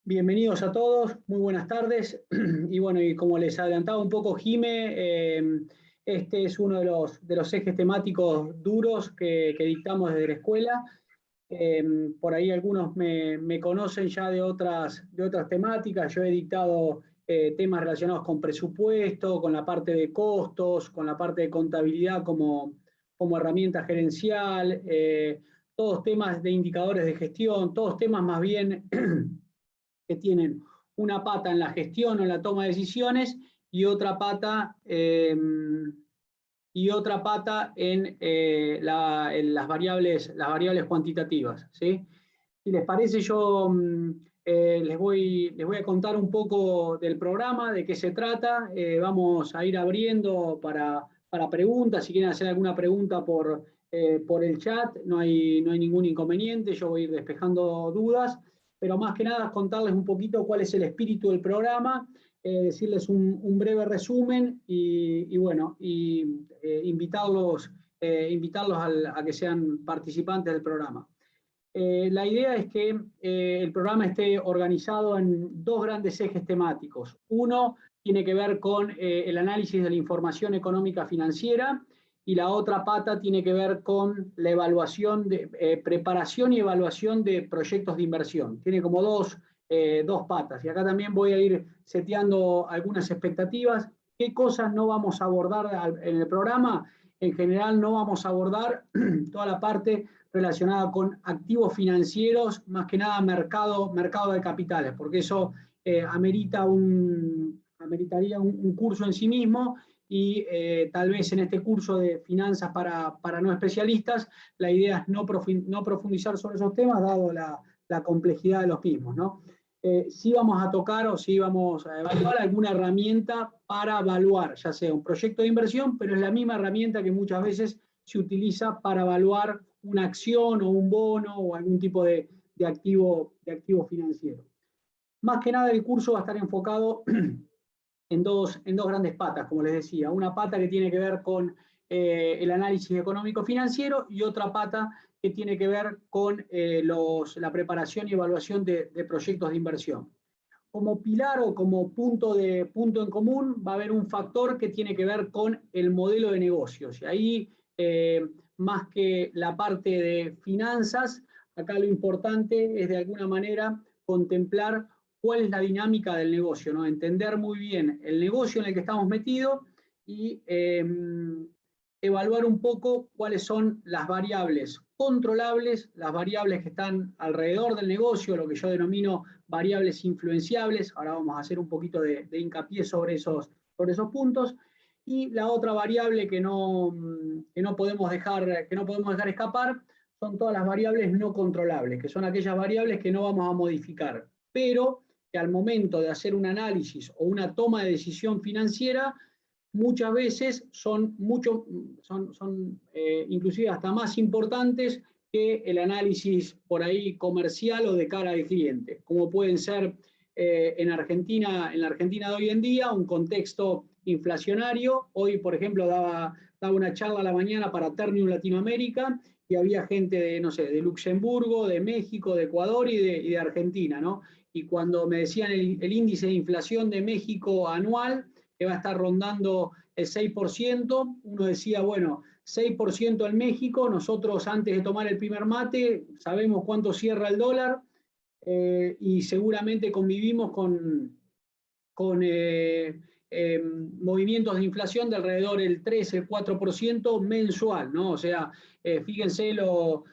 Bienvenidos a todos, muy buenas tardes. Y bueno, y como les adelantaba un poco Jime, este es uno de los ejes temáticos duros que dictamos desde la escuela. Por ahí algunos me conocen ya de otras temáticas. Yo he dictado temas relacionados con presupuesto, con la parte de costos, con la parte de contabilidad como herramienta gerencial, todos temas de indicadores de gestión, todos temas más bien que tienen una pata en la gestión o en la toma de decisiones y otra pata, en las variables cuantitativas, ¿sí? Si les parece, yo les voy a contar un poco del programa, de qué se trata. Vamos a ir abriendo para preguntas. Si quieren hacer alguna pregunta por el chat, no hay ningún inconveniente. Yo voy a ir despejando dudas, pero más que nada contarles un poquito cuál es el espíritu del programa, decirles un breve resumen y bueno, invitarlos a que sean participantes del programa. La idea es que el programa esté organizado en dos grandes ejes temáticos. Uno tiene que ver con el análisis de la información económica financiera y la otra pata tiene que ver con la evaluación preparación y evaluación de proyectos de inversión. Tiene como dos patas. Y acá también voy a ir seteando algunas expectativas. ¿Qué cosas no vamos a abordar en el programa? En general no vamos a abordar toda la parte relacionada con activos financieros, más que nada mercado de capitales, porque eso ameritaría un curso en sí mismo y tal vez en este curso de finanzas para no especialistas, la idea es no profundizar sobre esos temas, dado la complejidad de los mismos, ¿no? Sí vamos a tocar o sí vamos a evaluar alguna herramienta para evaluar, ya sea un proyecto de inversión, pero es la misma herramienta que muchas veces se utiliza para evaluar una acción o un bono o algún tipo de activo financiero. Más que nada el curso va a estar enfocado en dos grandes patas, como les decía. Una pata que tiene que ver con el análisis económico financiero y otra pata que tiene que ver con la preparación y evaluación de proyectos de inversión. Como pilar o como punto en común va a haber un factor que tiene que ver con el modelo de negocios. Y ahí, más que la parte de finanzas, acá lo importante es de alguna manera contemplar cuál es la dinámica del negocio, ¿no? Entender muy bien el negocio en el que estamos metidos y evaluar un poco cuáles son las variables controlables, las variables que están alrededor del negocio, lo que yo denomino variables influenciables. Ahora vamos a hacer un poquito de hincapié sobre esos puntos. Y la otra variable que no podemos dejar escapar son todas las variables no controlables, que son aquellas variables que no vamos a modificar, pero que al momento de hacer un análisis o una toma de decisión financiera, muchas veces son inclusive hasta más importantes que el análisis por ahí comercial o de cara al cliente, como pueden ser en la Argentina de hoy en día, un contexto inflacionario. Hoy, por ejemplo, daba una charla a la mañana para Ternium Latinoamérica y había gente de, no sé, de Luxemburgo, de México, de Ecuador y de Argentina, ¿no? Y cuando me decían el índice de inflación de México anual, que va a estar rondando el 6%, uno decía, bueno, 6% en México, nosotros antes de tomar el primer mate sabemos cuánto cierra el dólar y seguramente convivimos con movimientos de inflación de alrededor del 3, el 4% mensual, ¿no? O sea, fíjense lo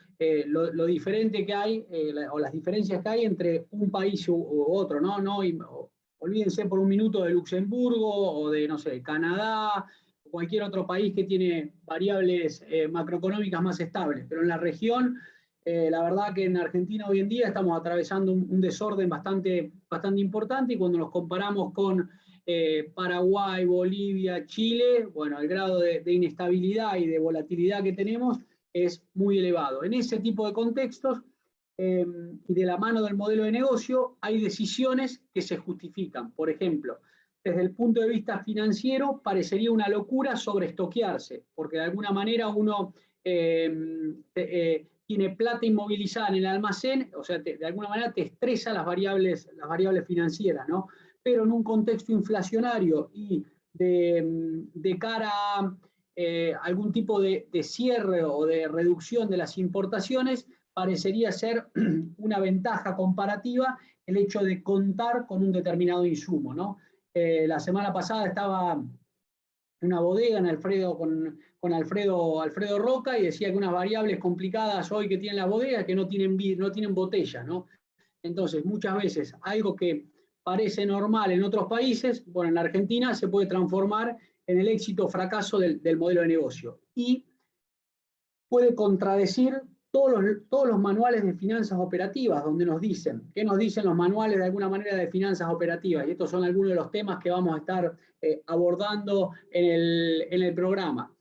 diferente que hay, o las diferencias que hay entre un país u otro, ¿no? Olvídense por un minuto de Luxemburgo o de, no sé, Canadá, o cualquier otro país que tiene variables macroeconómicas más estables, pero en la región, la verdad que en Argentina hoy en día estamos atravesando un desorden bastante importante, y cuando nos comparamos con Paraguay, Bolivia, Chile, bueno, el grado de inestabilidad y de volatilidad que tenemos es muy elevado. En ese tipo de contextos y de la mano del modelo de negocio hay decisiones que se justifican. Por ejemplo, desde el punto de vista financiero parecería una locura sobreestoquearse, porque de alguna manera uno tiene plata inmovilizada en el almacén, o sea, de alguna manera te estresa las variables financieras, ¿no? Pero en un contexto inflacionario y de cara a algún tipo de cierre o de reducción de las importaciones, parecería ser una ventaja comparativa el hecho de contar con un determinado insumo, ¿no? La semana pasada estaba en una bodega con Alfredo Roca y decía que unas variables complicadas hoy que tienen la bodega que no tienen botella, ¿no? Entonces, muchas veces algo que parece normal en otros países, bueno, en Argentina se puede transformar en el éxito o fracaso del modelo de negocio. Y puede contradecir todos los manuales de finanzas operativas, donde nos dicen, ¿qué nos dicen los manuales de alguna manera de finanzas operativas? Y estos son algunos de los temas que vamos a estar abordando en el programa.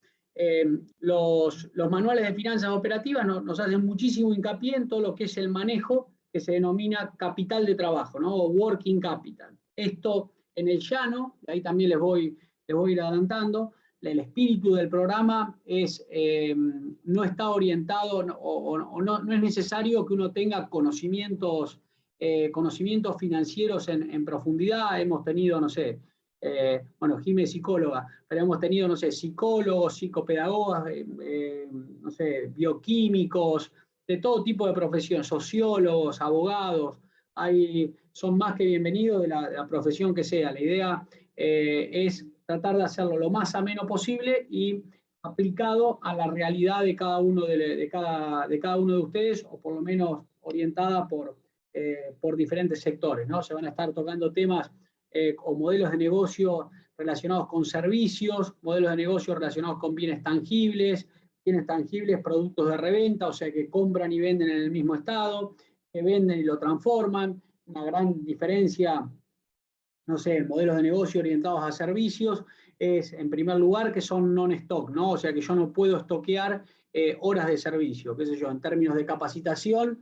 Los manuales de finanzas operativas nos hacen muchísimo hincapié en todo lo que es el manejo que se denomina capital de trabajo, ¿no? O working capital. Esto en el llano, y ahí también les voy a ir adelantando, el espíritu del programa no está orientado o no es necesario que uno tenga conocimientos financieros en profundidad. Hemos tenido, no sé, bueno, Jimé es psicóloga, pero hemos tenido, no sé, psicólogos, psicopedagogas, no sé, bioquímicos, de todo tipo de profesiones, sociólogos, abogados, son más que bienvenidos de la profesión que sea. La idea es tratar de hacerlo lo más ameno posible y aplicado a la realidad de cada uno de cada uno de ustedes, o por lo menos orientada por diferentes sectores, ¿no? Se van a estar tocando temas o modelos de negocio relacionados con servicios, modelos de negocio relacionados con bienes tangibles, productos de reventa, o sea, que compran y venden en el mismo estado, que venden y lo transforman. Una gran diferencia, no sé, modelos de negocio orientados a servicios, es en primer lugar que son non-stock, ¿no? O sea que yo no puedo estoquear horas de servicio, qué sé yo, en términos de capacitación.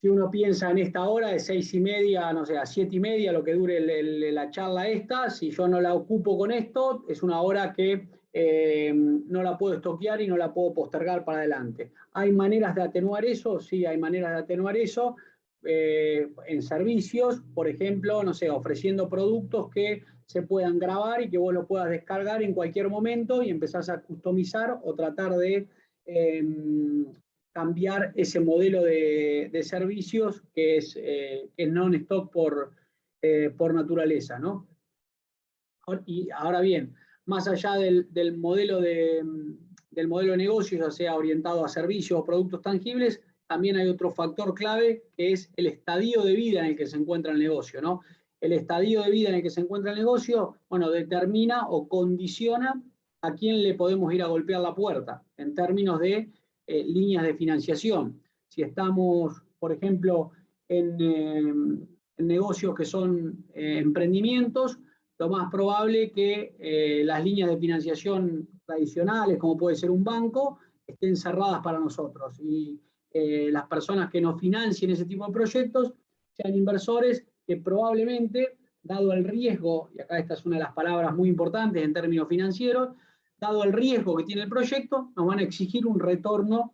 Si uno piensa en esta hora de 6:30, no sé, a 7:30, lo que dure la charla esta, si yo no la ocupo con esto, es una hora que no la puedo estoquear y no la puedo postergar para adelante. ¿Hay maneras de atenuar eso? Sí, hay maneras de atenuar eso. En servicios, por ejemplo, no sé, ofreciendo productos que se puedan grabar y que vos lo puedas descargar en cualquier momento y empezás a customizar o tratar de cambiar ese modelo de servicios que es non-stock por naturaleza, ¿no? Y ahora bien, más allá del modelo de negocio, ya sea orientado a servicios o productos tangibles, también hay otro factor clave que es el estadio de vida en el que se encuentra el negocio, ¿no? El estadio de vida en el que se encuentra el negocio, bueno, determina o condiciona a quién le podemos ir a golpear la puerta en términos de líneas de financiación. Si estamos, por ejemplo, en negocios que son emprendimientos, lo más probable que las líneas de financiación tradicionales, como puede ser un banco, estén cerradas para nosotros. Y las personas que nos financien ese tipo de proyectos sean inversores que probablemente, dado el riesgo, y acá esta es una de las palabras muy importantes en términos financieros, dado el riesgo que tiene el proyecto, nos van a exigir un retorno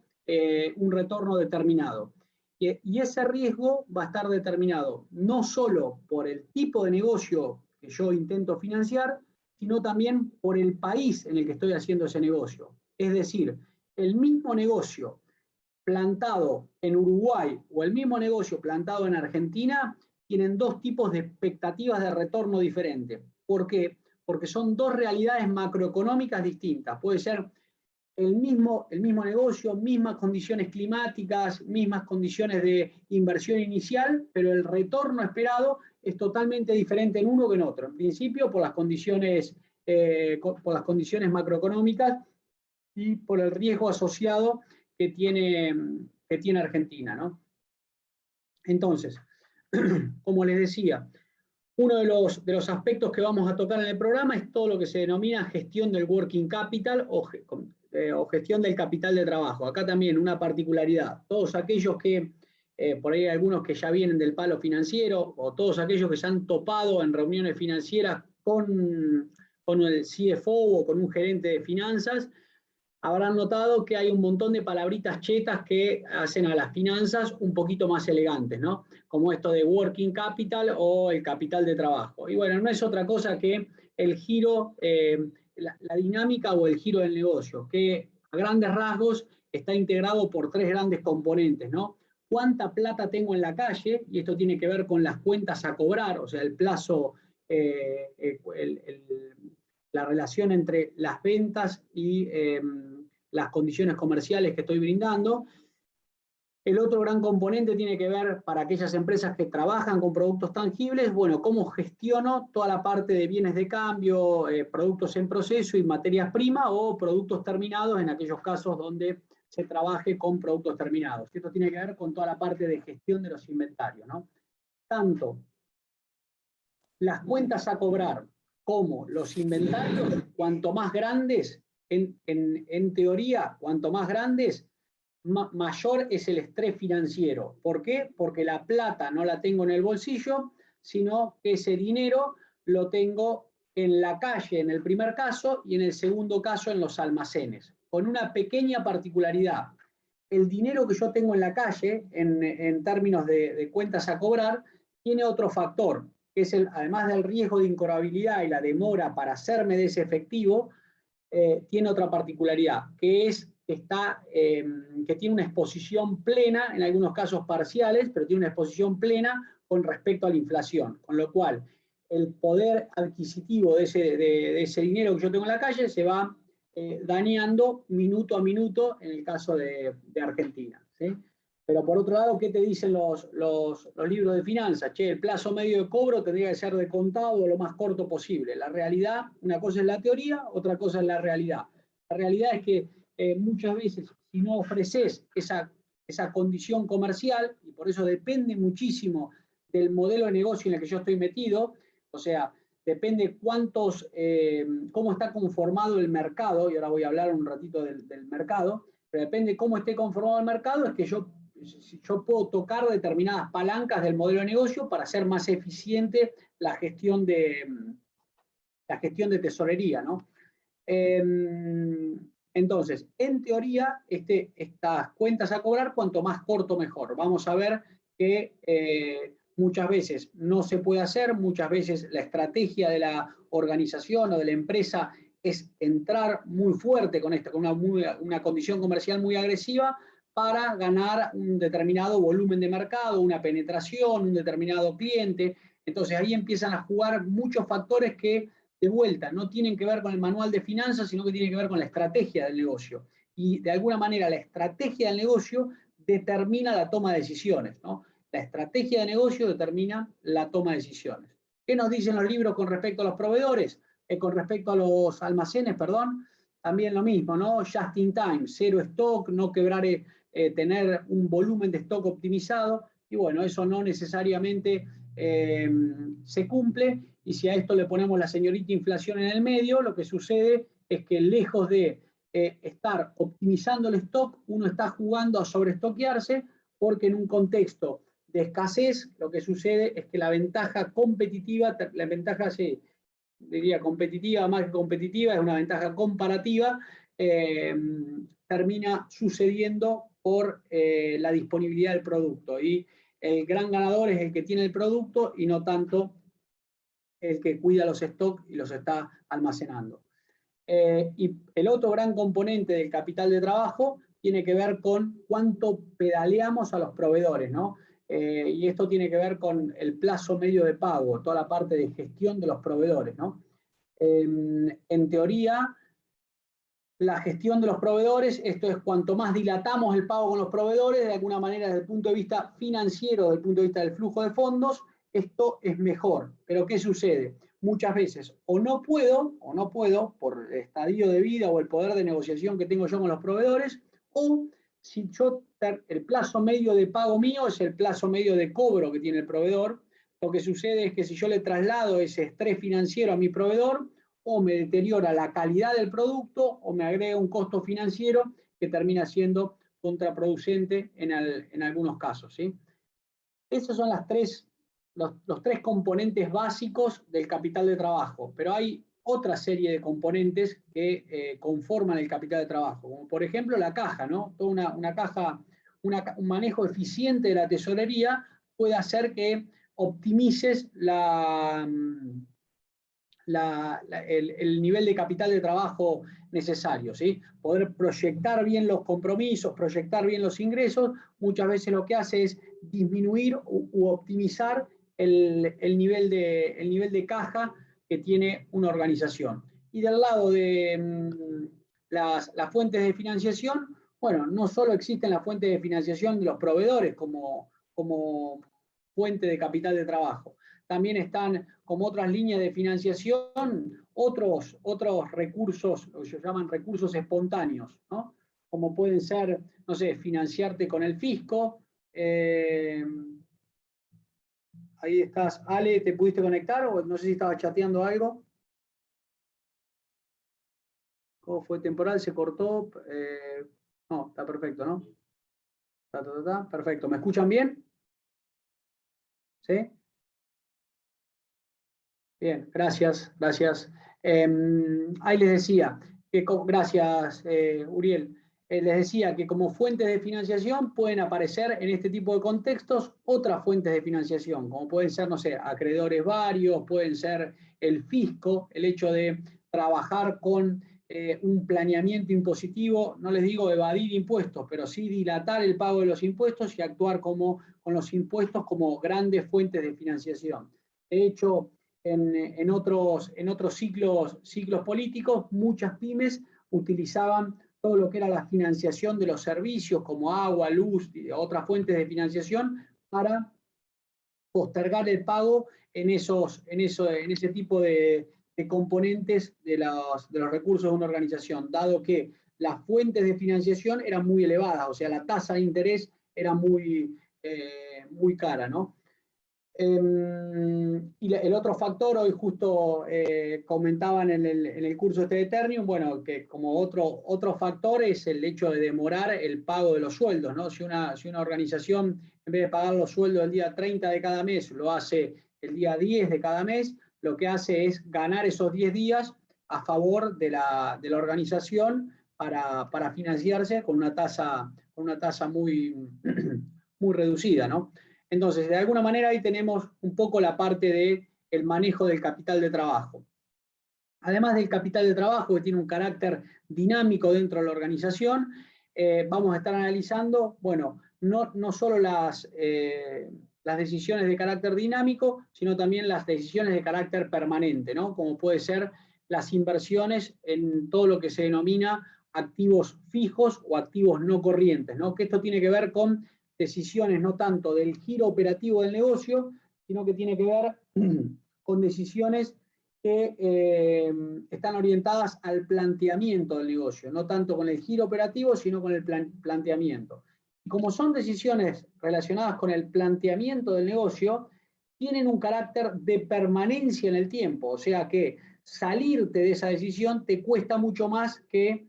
determinado. Y ese riesgo va a estar determinado no solo por el tipo de negocio que yo intento financiar, sino también por el país en el que estoy haciendo ese negocio. Es decir, el mismo negocio plantado en Uruguay o el mismo negocio plantado en Argentina tienen dos tipos de expectativas de retorno diferentes. ¿Por qué? Porque son dos realidades macroeconómicas distintas. Puede ser el mismo negocio, mismas condiciones climáticas, mismas condiciones de inversión inicial, pero el retorno esperado es totalmente diferente en uno que en otro. En principio, por las condiciones macroeconómicas y por el riesgo asociado que tiene Argentina, ¿no? Entonces, como les decía, uno de los aspectos que vamos a tocar en el programa es todo lo que se denomina gestión del working capital o gestión del capital de trabajo. Acá también una particularidad. Todos aquellos que, por ahí hay algunos que ya vienen del palo financiero, o todos aquellos que se han topado en reuniones financieras con el CFO o con un gerente de finanzas, habrán notado que hay un montón de palabritas chetas que hacen a las finanzas un poquito más elegantes, ¿no? Como esto de working capital o el capital de trabajo. Y bueno, no es otra cosa que el giro, la dinámica o el giro del negocio, que a grandes rasgos está integrado por tres grandes componentes, ¿no? ¿Cuánta plata tengo en la calle? Y esto tiene que ver con las cuentas a cobrar, o sea, el plazo, la relación entre las ventas y las condiciones comerciales que estoy brindando. El otro gran componente tiene que ver para aquellas empresas que trabajan con productos tangibles, bueno, cómo gestiono toda la parte de bienes de cambio, productos en proceso y materias primas o productos terminados en aquellos casos donde se trabaje con productos terminados. Esto tiene que ver con toda la parte de gestión de los inventarios, ¿no? Tanto las cuentas a cobrar como los inventarios, cuanto más grandes, en teoría, cuanto más grandes, mayor es el estrés financiero. ¿Por qué? Porque la plata no la tengo en el bolsillo, sino que ese dinero lo tengo en la calle en el primer caso y en el segundo caso en los almacenes, con una pequeña particularidad. El dinero que yo tengo en la calle, en términos de cuentas a cobrar, tiene otro factor, que es además del riesgo de incobrabilidad y la demora para hacerme de ese efectivo, tiene otra particularidad, que es que tiene una exposición plena, en algunos casos parciales, pero tiene una exposición plena con respecto a la inflación, con lo cual el poder adquisitivo de ese dinero que yo tengo en la calle se va dañando minuto a minuto en el caso de Argentina, ¿sí? Pero por otro lado, ¿qué te dicen los libros de finanzas? Che, el plazo medio de cobro tendría que ser de contado lo más corto posible. La realidad, una cosa es la teoría, otra cosa es la realidad. La realidad es que muchas veces, si no ofreces esa condición comercial, y por eso depende muchísimo del modelo de negocio en el que yo estoy metido, o sea, depende cómo está conformado el mercado, y ahora voy a hablar un ratito del mercado, pero depende cómo esté conformado el mercado, es que yo puedo tocar determinadas palancas del modelo de negocio para hacer más eficiente la gestión de tesorería, ¿no? Entonces, en teoría, estas cuentas a cobrar, cuanto más corto, mejor. Vamos a ver que muchas veces no se puede hacer, muchas veces la estrategia de la organización o de la empresa es entrar muy fuerte con una condición comercial muy agresiva para ganar un determinado volumen de mercado, una penetración, un determinado cliente. Entonces ahí empiezan a jugar muchos factores que, de vuelta, no tienen que ver con el manual de finanzas, sino que tienen que ver con la estrategia del negocio. Y de alguna manera la estrategia del negocio determina la toma de decisiones, ¿no? La estrategia de negocio determina la toma de decisiones. ¿Qué nos dicen los libros con respecto a los proveedores? Con respecto a los almacenes, perdón, también lo mismo, ¿no? Just in time, cero stock, no quebrar, tener un volumen de stock optimizado, y bueno, eso no necesariamente se cumple, y si a esto le ponemos la señorita inflación en el medio, lo que sucede es que lejos de estar optimizando el stock, uno está jugando a sobreestoquearse, porque en un contexto de escasez, lo que sucede es que la ventaja competitiva, la ventaja, sí, diría competitiva más que competitiva, es una ventaja comparativa, termina sucediendo por la disponibilidad del producto. Y el gran ganador es el que tiene el producto y no tanto el que cuida los stocks y los está almacenando. Y el otro gran componente del capital de trabajo tiene que ver con cuánto pedaleamos a los proveedores, ¿no? Y esto tiene que ver con el plazo medio de pago, toda la parte de gestión de los proveedores, ¿no? En teoría, la gestión de los proveedores, esto es cuanto más dilatamos el pago con los proveedores, de alguna manera desde el punto de vista financiero, desde el punto de vista del flujo de fondos, esto es mejor. Pero ¿qué sucede? Muchas veces o no puedo, por el estadio de vida o el poder de negociación que tengo yo con los proveedores, o si el plazo medio de pago mío es el plazo medio de cobro que tiene el proveedor, lo que sucede es que si yo le traslado ese estrés financiero a mi proveedor, o me deteriora la calidad del producto o me agrega un costo financiero que termina siendo contraproducente en algunos casos, ¿sí? Esos son los tres componentes básicos del capital de trabajo, pero hay otra serie de componentes que conforman el capital de trabajo, como por ejemplo la caja, ¿no? Toda una caja, un manejo eficiente de la tesorería puede hacer que optimices el nivel de capital de trabajo necesario, ¿sí? Poder proyectar bien los compromisos, proyectar bien los ingresos, muchas veces lo que hace es disminuir u optimizar el nivel de caja que tiene una organización. Y del lado de las fuentes de financiación, bueno, no solo existen las fuentes de financiación de los proveedores como fuente de capital de trabajo, también están como otras líneas de financiación, otros recursos, lo que se llaman recursos espontáneos, ¿no? Como pueden ser, no sé, financiarte con el fisco. Ahí estás, Ale, ¿te pudiste conectar? O no sé si estabas chateando algo. ¿Cómo fue temporal? ¿Se cortó? No, está perfecto, ¿no? Perfecto. ¿Me escuchan bien? ¿Sí? Bien, gracias, gracias. Ahí les decía, gracias, Uriel. Les decía que como fuentes de financiación pueden aparecer en este tipo de contextos otras fuentes de financiación, como pueden ser, no sé, acreedores varios, pueden ser el fisco, el hecho de trabajar con un planeamiento impositivo, no les digo evadir impuestos, pero sí dilatar el pago de los impuestos y actuar con los impuestos como grandes fuentes de financiación. De hecho, en otros ciclos políticos, muchas pymes utilizaban todo lo que era la financiación de los servicios como agua, luz y otras fuentes de financiación para postergar el pago en ese tipo de componentes de los recursos de una organización, dado que las fuentes de financiación eran muy elevadas, o sea, la tasa de interés era muy cara, ¿no? Y el otro factor, hoy justo comentaban en el curso de Ternium, bueno, que como otro factor es el hecho de demorar el pago de los sueldos, ¿no? Si una organización, en vez de pagar los sueldos el día 30 de cada mes, lo hace el día 10 de cada mes, lo que hace es ganar esos 10 días a favor de la organización para financiarse con una tasa muy, muy reducida, ¿no? Entonces, de alguna manera ahí tenemos un poco la parte del manejo del capital de trabajo. Además del capital de trabajo, que tiene un carácter dinámico dentro de la organización, vamos a estar analizando, bueno, no solo las decisiones de carácter dinámico, sino también las decisiones de carácter permanente, ¿no? Como puede ser las inversiones en todo lo que se denomina activos fijos o activos no corrientes, ¿no? Que esto tiene que ver con decisiones no tanto del giro operativo del negocio, sino que tiene que ver con decisiones que están orientadas al planteamiento del negocio, no tanto con el giro operativo, sino con el planteamiento. Y como son decisiones relacionadas con el planteamiento del negocio, tienen un carácter de permanencia en el tiempo, o sea que salirte de esa decisión te cuesta mucho más que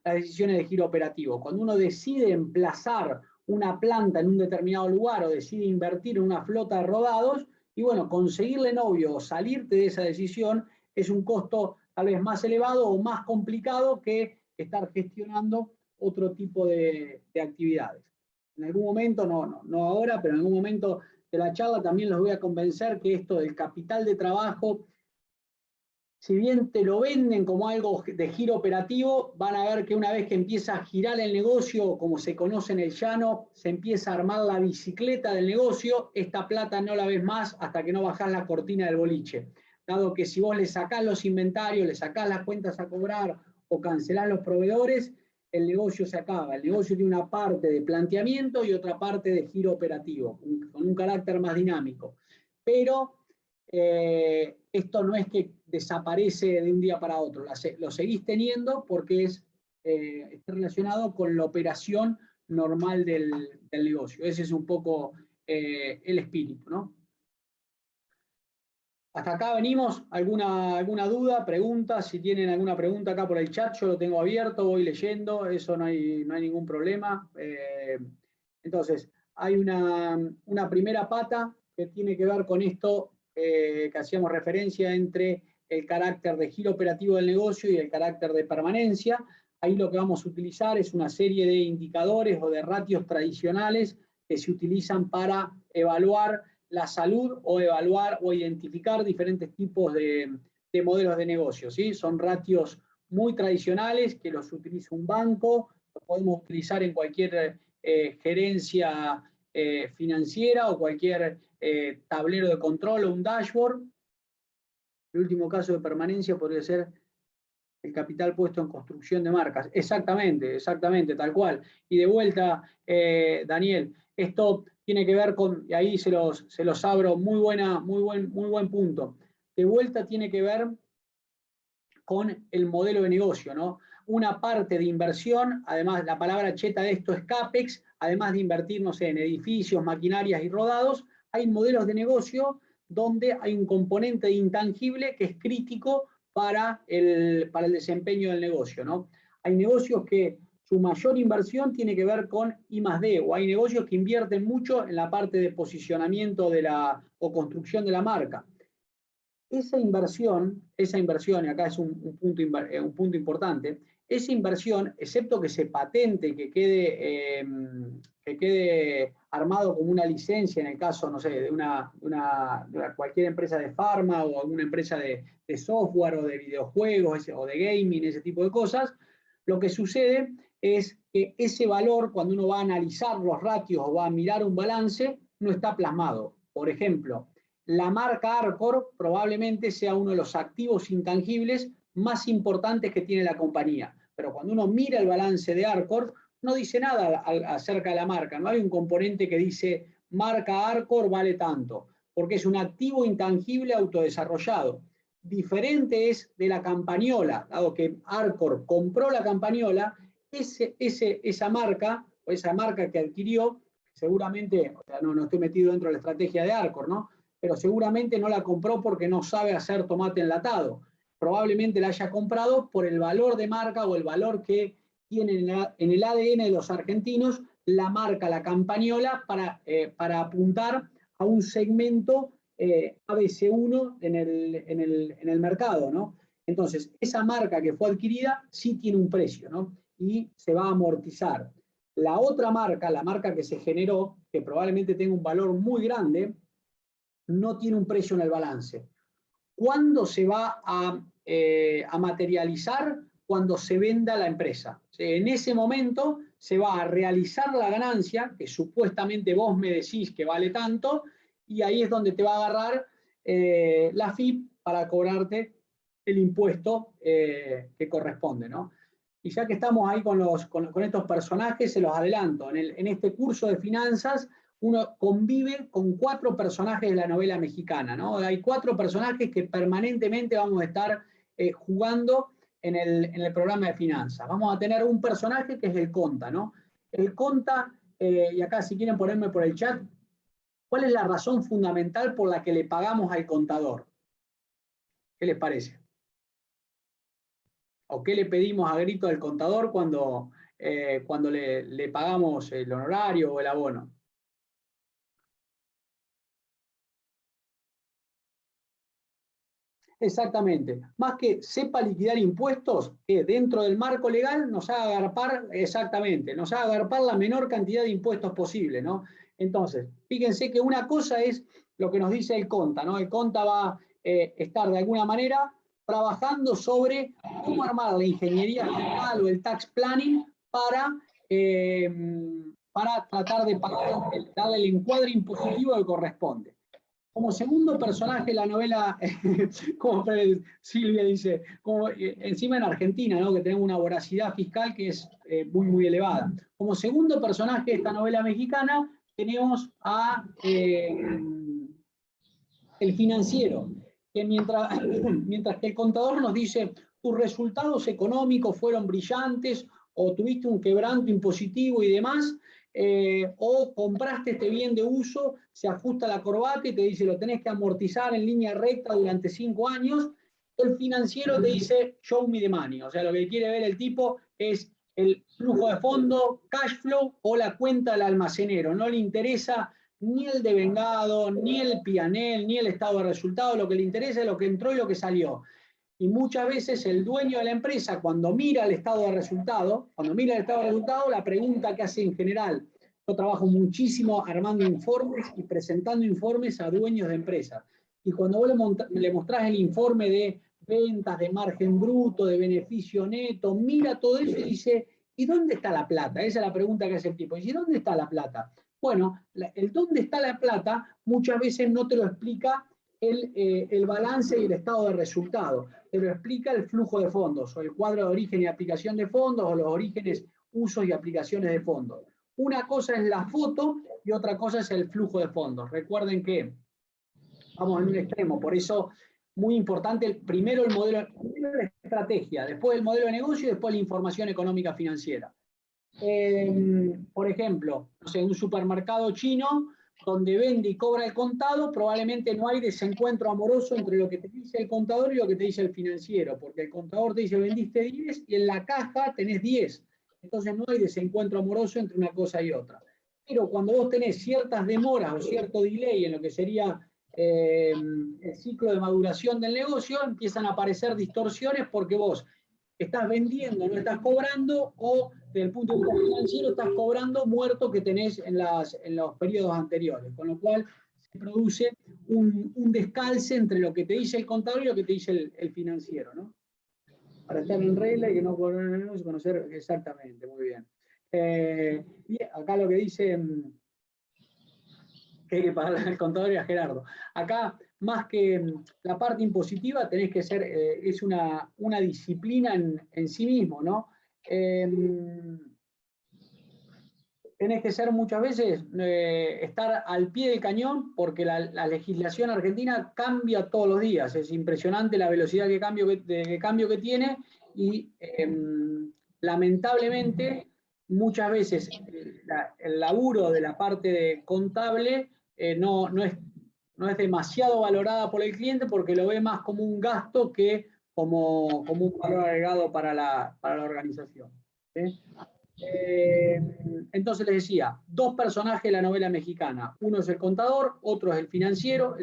las decisiones de giro operativo. Cuando uno decide emplazar una planta en un determinado lugar o decide invertir en una flota de rodados, y bueno, conseguirle novio o salirte de esa decisión es un costo tal vez más elevado o más complicado que estar gestionando otro tipo de actividades. En algún momento, no ahora, pero en algún momento de la charla también los voy a convencer que esto del capital de trabajo, si bien te lo venden como algo de giro operativo, van a ver que una vez que empieza a girar el negocio, como se conoce en el llano, se empieza a armar la bicicleta del negocio, esta plata no la ves más hasta que no bajás la cortina del boliche. Dado que si vos le sacás los inventarios, le sacás las cuentas a cobrar o cancelás los proveedores, el negocio se acaba. El negocio tiene una parte de planteamiento y otra parte de giro operativo, con un carácter más dinámico. Pero esto no es que desaparece de un día para otro, lo seguís teniendo porque está relacionado con la operación normal del negocio. Ese es un poco el espíritu, ¿no? Hasta acá venimos. ¿Alguna duda, pregunta? Si tienen alguna pregunta acá por el chat, yo lo tengo abierto, voy leyendo, eso no hay ningún problema. Entonces, hay una primera pata que tiene que ver con esto que hacíamos referencia entre el carácter de giro operativo del negocio y el carácter de permanencia. Ahí lo que vamos a utilizar es una serie de indicadores o de ratios tradicionales que se utilizan para evaluar la salud o evaluar o identificar diferentes tipos de modelos de negocio, ¿sí? Son ratios muy tradicionales que los utiliza un banco, los podemos utilizar en cualquier gerencia financiera o cualquier tablero de control o un dashboard. El último caso de permanencia podría ser el capital puesto en construcción de marcas. Exactamente, exactamente, tal cual. Y de vuelta, Daniel, esto tiene que ver con, y ahí se los abro, muy buen punto. De vuelta tiene que ver con el modelo de negocio, ¿no? Una parte de inversión, además la palabra cheta de esto es CAPEX, además de invertir, no sé, en edificios, maquinarias y rodados, hay modelos de negocio donde hay un componente intangible que es crítico para el desempeño del negocio, ¿no? Hay negocios que su mayor inversión tiene que ver con I+D, o hay negocios que invierten mucho en la parte de posicionamiento o construcción de la marca. Esa inversión, y acá es un punto importante, esa inversión, excepto que se patente, que quede armado como una licencia en el caso, no sé, de cualquier empresa de farma o alguna empresa de software o de videojuegos o de gaming, ese tipo de cosas, lo que sucede es que ese valor, cuando uno va a analizar los ratios o va a mirar un balance, no está plasmado. Por ejemplo, la marca Arcor probablemente sea uno de los activos intangibles más importantes que tiene la compañía. Pero cuando uno mira el balance de Arcor, no dice nada acerca de la marca. No hay un componente que dice marca Arcor vale tanto, porque es un activo intangible autodesarrollado. Diferente es de la campañola, dado que Arcor compró la campañola, esa marca, o esa marca que adquirió, seguramente, o sea, no estoy metido dentro de la estrategia de Arcor, ¿no? Pero seguramente no la compró porque no sabe hacer tomate enlatado. Probablemente la haya comprado por el valor de marca o el valor que tiene en el ADN de los argentinos la marca, la campañola, para apuntar a un segmento ABC1 en el mercado, ¿no? Entonces, esa marca que fue adquirida sí tiene un precio, ¿no? Y se va a amortizar. La otra marca, la marca que se generó, que probablemente tenga un valor muy grande, no tiene un precio en el balance. ¿Cuándo se va a materializar? Cuando se venda la empresa. En ese momento se va a realizar la ganancia, que supuestamente vos me decís que vale tanto, y ahí es donde te va a agarrar la FIP para cobrarte el impuesto que corresponde, ¿no? Y ya que estamos ahí con estos personajes, se los adelanto. En este curso de finanzas, uno convive con 4 personajes de la novela mexicana, ¿no? Hay 4 personajes que permanentemente vamos a estar jugando en el programa de finanzas. Vamos a tener un personaje que es el Conta, ¿no? El Conta, y acá si quieren ponerme por el chat, ¿cuál es la razón fundamental por la que le pagamos al contador? ¿Qué les parece? ¿O qué le pedimos a grito al contador cuando le pagamos el honorario o el abono? Exactamente. Más que sepa liquidar impuestos, que dentro del marco legal nos haga agarpar, exactamente, nos haga agarpar la menor cantidad de impuestos posible, ¿no? Entonces, fíjense que una cosa es lo que nos dice el Conta, ¿no? El Conta va a estar de alguna manera trabajando sobre cómo armar la ingeniería fiscal o el tax planning para tratar de darle el encuadre impositivo que corresponde. Como segundo personaje de la novela, como Silvia dice, como, encima en Argentina, ¿no? Que tenemos una voracidad fiscal que es muy elevada. Como segundo personaje de esta novela mexicana, tenemos el financiero, que mientras que el contador nos dice tus resultados económicos fueron brillantes o tuviste un quebranto impositivo y demás, o compraste este bien de uso, se ajusta la corbata y te dice lo tenés que amortizar en línea recta durante 5 años, el financiero te dice show me the money, o sea, lo que quiere ver el tipo es el flujo de fondo, cash flow o la cuenta del almacenero, no le interesa ni el devengado, ni el PNL, ni el estado de resultado. Lo que le interesa es lo que entró y lo que salió. Y muchas veces el dueño de la empresa, cuando mira el estado de resultado, la pregunta que hace en general, yo trabajo muchísimo armando informes y presentando informes a dueños de empresas. Y cuando vos le mostrás el informe de ventas, de margen bruto, de beneficio neto, mira todo eso y dice, ¿y dónde está la plata? Esa es la pregunta que hace el tipo. ¿Y dónde está la plata? Bueno, el dónde está la plata muchas veces no te lo explica el balance y el estado de resultado, te lo explica el flujo de fondos, o el cuadro de origen y aplicación de fondos, o los orígenes, usos y aplicaciones de fondos. Una cosa es la foto y otra cosa es el flujo de fondos. Recuerden que vamos en un extremo, por eso muy importante, primero la estrategia, después el modelo de negocio y después la información económica financiera. Por ejemplo, no sé, un supermercado chino donde vende y cobra el contado, probablemente no hay desencuentro amoroso entre lo que te dice el contador y lo que te dice el financiero, porque el contador te dice vendiste 10 y en la caja tenés 10. Entonces no hay desencuentro amoroso entre una cosa y otra. Pero cuando vos tenés ciertas demoras o cierto delay en lo que sería el ciclo de maduración del negocio, empiezan a aparecer distorsiones porque vos estás vendiendo, no estás cobrando, o desde el punto de vista financiero estás cobrando muerto que tenés en los periodos anteriores, con lo cual se produce un descalce entre lo que te dice el contador y lo que te dice el financiero, ¿no? Para estar en regla y que no conocer exactamente, muy bien. Y acá lo que dice que hay que pagar al contador y a Gerardo. Acá, más que la parte impositiva, tenés que ser, es una disciplina en sí mismo, ¿no? Tenés que ser muchas veces, estar al pie del cañón, porque la legislación argentina cambia todos los días. Es impresionante la velocidad de cambio que tiene y lamentablemente muchas veces el laburo de la parte contable no es demasiado valorada por el cliente porque lo ve más como un gasto que como un valor agregado para la organización. ¿Sí? Entonces les decía, dos personajes de la novela mexicana. Uno es el contador, otro es el financiero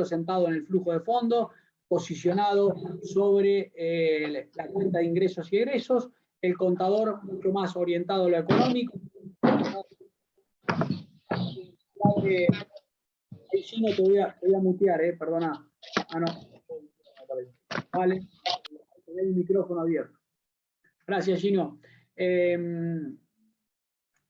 sentado en el flujo de fondos, posicionado sobre la cuenta de ingresos y egresos, el contador mucho más orientado a lo económico. Ahí sí no te voy a mutear, perdona. Ah, no. Vale, tenés el micrófono abierto. Gracias, Gino.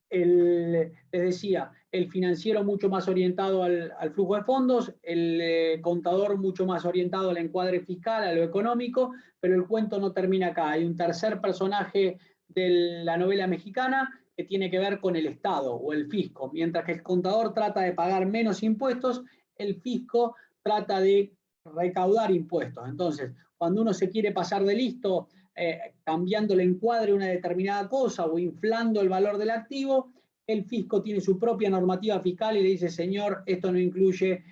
Les decía, el financiero mucho más orientado al flujo de fondos, el contador mucho más orientado al encuadre fiscal, a lo económico, pero el cuento no termina acá. Hay un tercer personaje de la novela mexicana que tiene que ver con el Estado o el fisco. Mientras que el contador trata de pagar menos impuestos, el fisco trata de recaudar impuestos. Entonces, cuando uno se quiere pasar de listo, cambiando el encuadre de una determinada cosa o inflando el valor del activo, el fisco tiene su propia normativa fiscal y le dice, señor, esto no incluye,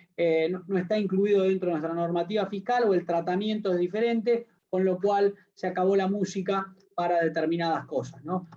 no está incluido dentro de nuestra normativa fiscal o el tratamiento es diferente, con lo cual se acabó la música para determinadas cosas, ¿no?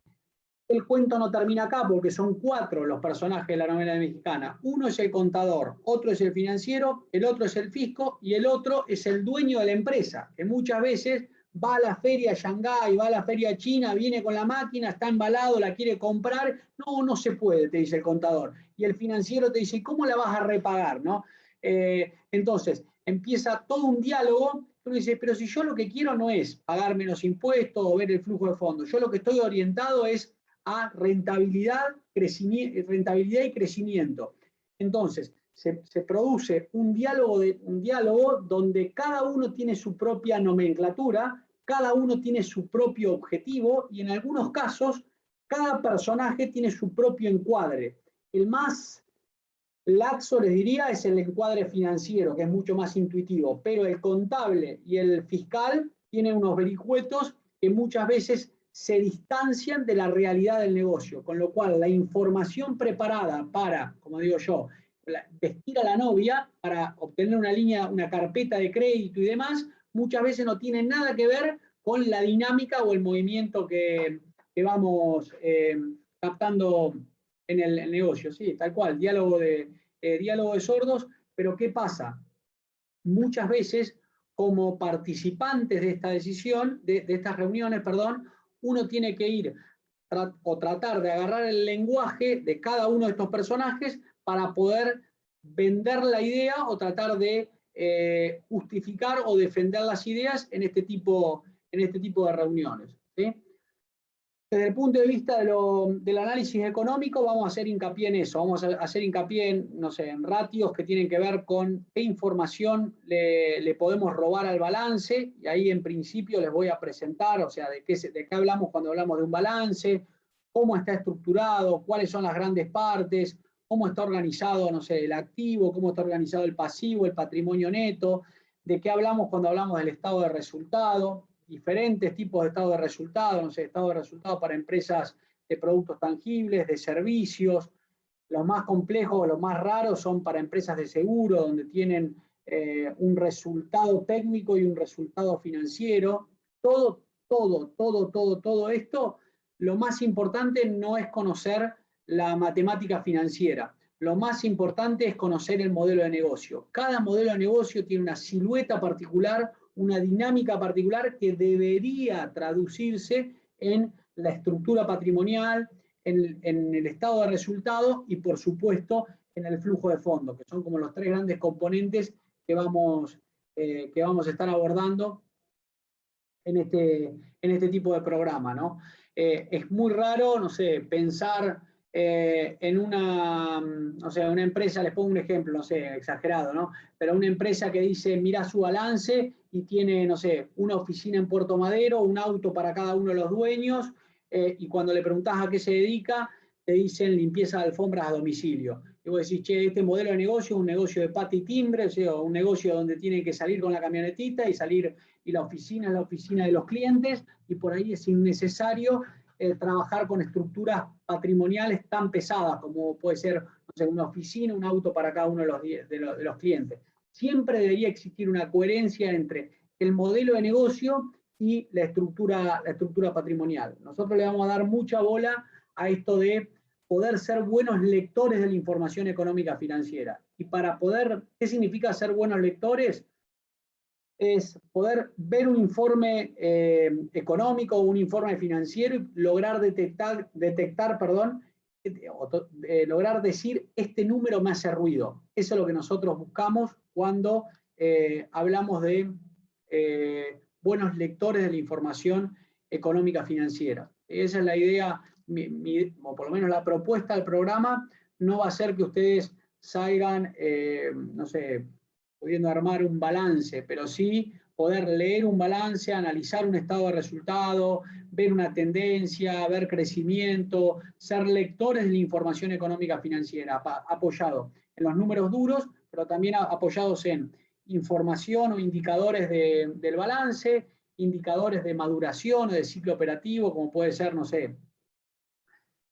El cuento no termina acá porque son 4 los personajes de la novela mexicana. Uno es el contador, otro es el financiero, el otro es el fisco y el otro es el dueño de la empresa, que muchas veces va a la feria a Shanghái, va a la feria china, viene con la máquina, está embalado, la quiere comprar. No se puede, te dice el contador. Y el financiero te dice, ¿cómo la vas a repagar? ¿No? Entonces, empieza todo un diálogo. Tú dices, pero si yo lo que quiero no es pagar menos impuestos o ver el flujo de fondos, yo lo que estoy orientado es a rentabilidad y crecimiento. Entonces, se produce un diálogo donde cada uno tiene su propia nomenclatura, cada uno tiene su propio objetivo y en algunos casos cada personaje tiene su propio encuadre. El más laxo, les diría, es el encuadre financiero, que es mucho más intuitivo, pero el contable y el fiscal tienen unos vericuetos que muchas veces se distancian de la realidad del negocio, con lo cual la información preparada para, como digo yo, vestir a la novia para obtener una línea, una carpeta de crédito y demás, muchas veces no tiene nada que ver con la dinámica o el movimiento que vamos captando en el negocio, sí, tal cual, diálogo diálogo de sordos, pero ¿qué pasa? Muchas veces, como participantes de esta decisión, de estas reuniones, perdón, uno tiene que ir o tratar de agarrar el lenguaje de cada uno de estos personajes para poder vender la idea o tratar de justificar o defender las ideas en este tipo de reuniones, ¿sí? Desde el punto de vista del análisis económico, vamos a hacer hincapié en eso, vamos a hacer hincapié en, no sé, en ratios que tienen que ver con qué información le podemos robar al balance, y ahí en principio les voy a presentar, o sea, de qué hablamos cuando hablamos de un balance, cómo está estructurado, cuáles son las grandes partes, cómo está organizado, no sé, el activo, cómo está organizado el pasivo, el patrimonio neto, de qué hablamos cuando hablamos del estado de resultado, diferentes tipos de estado de resultado, no sé, estado de resultado para empresas de productos tangibles, de servicios, los más complejos, los más raros son para empresas de seguro, donde tienen un resultado técnico y un resultado financiero. Todo esto, lo más importante no es conocer la matemática financiera, lo más importante es conocer el modelo de negocio. Cada modelo de negocio tiene una silueta particular, una dinámica particular que debería traducirse en la estructura patrimonial, en el estado de resultado y, por supuesto, en el flujo de fondos, que son como los tres grandes componentes que vamos a estar abordando en este tipo de programa, ¿no? Es muy raro, no sé, pensar en no sé, una empresa, les pongo un ejemplo, no sé, exagerado, ¿no? Pero una empresa que dice, mira su balance y tiene, no sé, una oficina en Puerto Madero, un auto para cada uno de los dueños, y cuando le preguntás a qué se dedica, te dicen limpieza de alfombras a domicilio. Y vos decís, che, este modelo de negocio es un negocio de pata y timbre, o sea, un negocio donde tienen que salir con la camionetita y salir, y la oficina es la oficina de los clientes, y por ahí es innecesario trabajar con estructuras patrimoniales tan pesadas como puede ser, no sé, una oficina, un auto para cada uno de los clientes. Siempre debería existir una coherencia entre el modelo de negocio y la estructura patrimonial. Nosotros le vamos a dar mucha bola a esto de poder ser buenos lectores de la información económica financiera. Y para poder, ¿qué significa ser buenos lectores? Es poder ver un informe económico, un informe financiero y lograr lograr decir, este número me hace ruido. Eso es lo que nosotros buscamos cuando hablamos de buenos lectores de la información económica financiera. Esa es la idea, o por lo menos la propuesta del programa. No va a ser que ustedes salgan, no sé, pudiendo armar un balance, pero sí poder leer un balance, analizar un estado de resultado, ver una tendencia, ver crecimiento, ser lectores de la información económica financiera, apoyado en los números duros, pero también apoyados en información o indicadores del balance, indicadores de maduración o de ciclo operativo, como puede ser, no sé,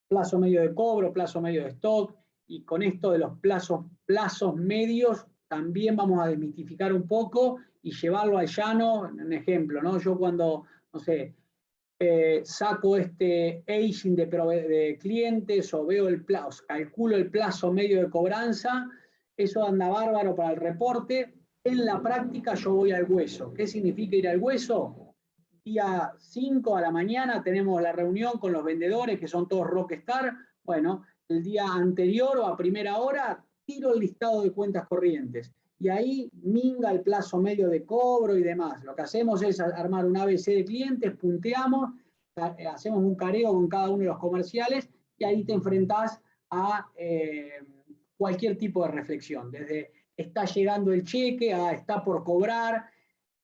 plazo medio de cobro, plazo medio de stock, y con esto de los plazos medios también vamos a desmitificar un poco y llevarlo al llano. Un ejemplo, ¿no? Yo cuando, no sé, saco este aging de clientes o veo el plazo, calculo el plazo medio de cobranza, eso anda bárbaro para el reporte. En la práctica yo voy al hueso. ¿Qué significa ir al hueso? Día 5 a la mañana tenemos la reunión con los vendedores, que son todos rockstar. Bueno, el día anterior o a primera hora tiro el listado de cuentas corrientes y ahí minga el plazo medio de cobro y demás. Lo que hacemos es armar un ABC de clientes, punteamos, hacemos un careo con cada uno de los comerciales y ahí te enfrentás a cualquier tipo de reflexión, desde está llegando el cheque a está por cobrar,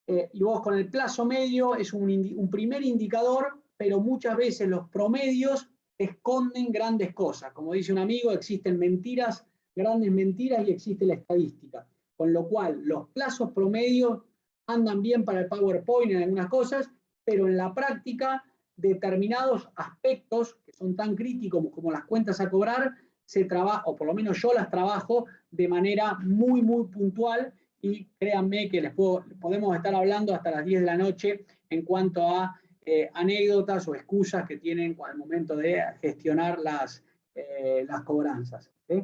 y vos con el plazo medio es un primer indicador, pero muchas veces los promedios esconden grandes cosas. Como dice un amigo, existen mentiras, grandes mentiras, y existe la estadística. Con lo cual, los plazos promedios andan bien para el PowerPoint en algunas cosas, pero en la práctica, determinados aspectos que son tan críticos como las cuentas a cobrar, se trabaja, o por lo menos yo las trabajo de manera muy, muy puntual, y créanme que podemos estar hablando hasta las 10 de la noche en cuanto a anécdotas o excusas que tienen al momento de gestionar las cobranzas. ¿Sí?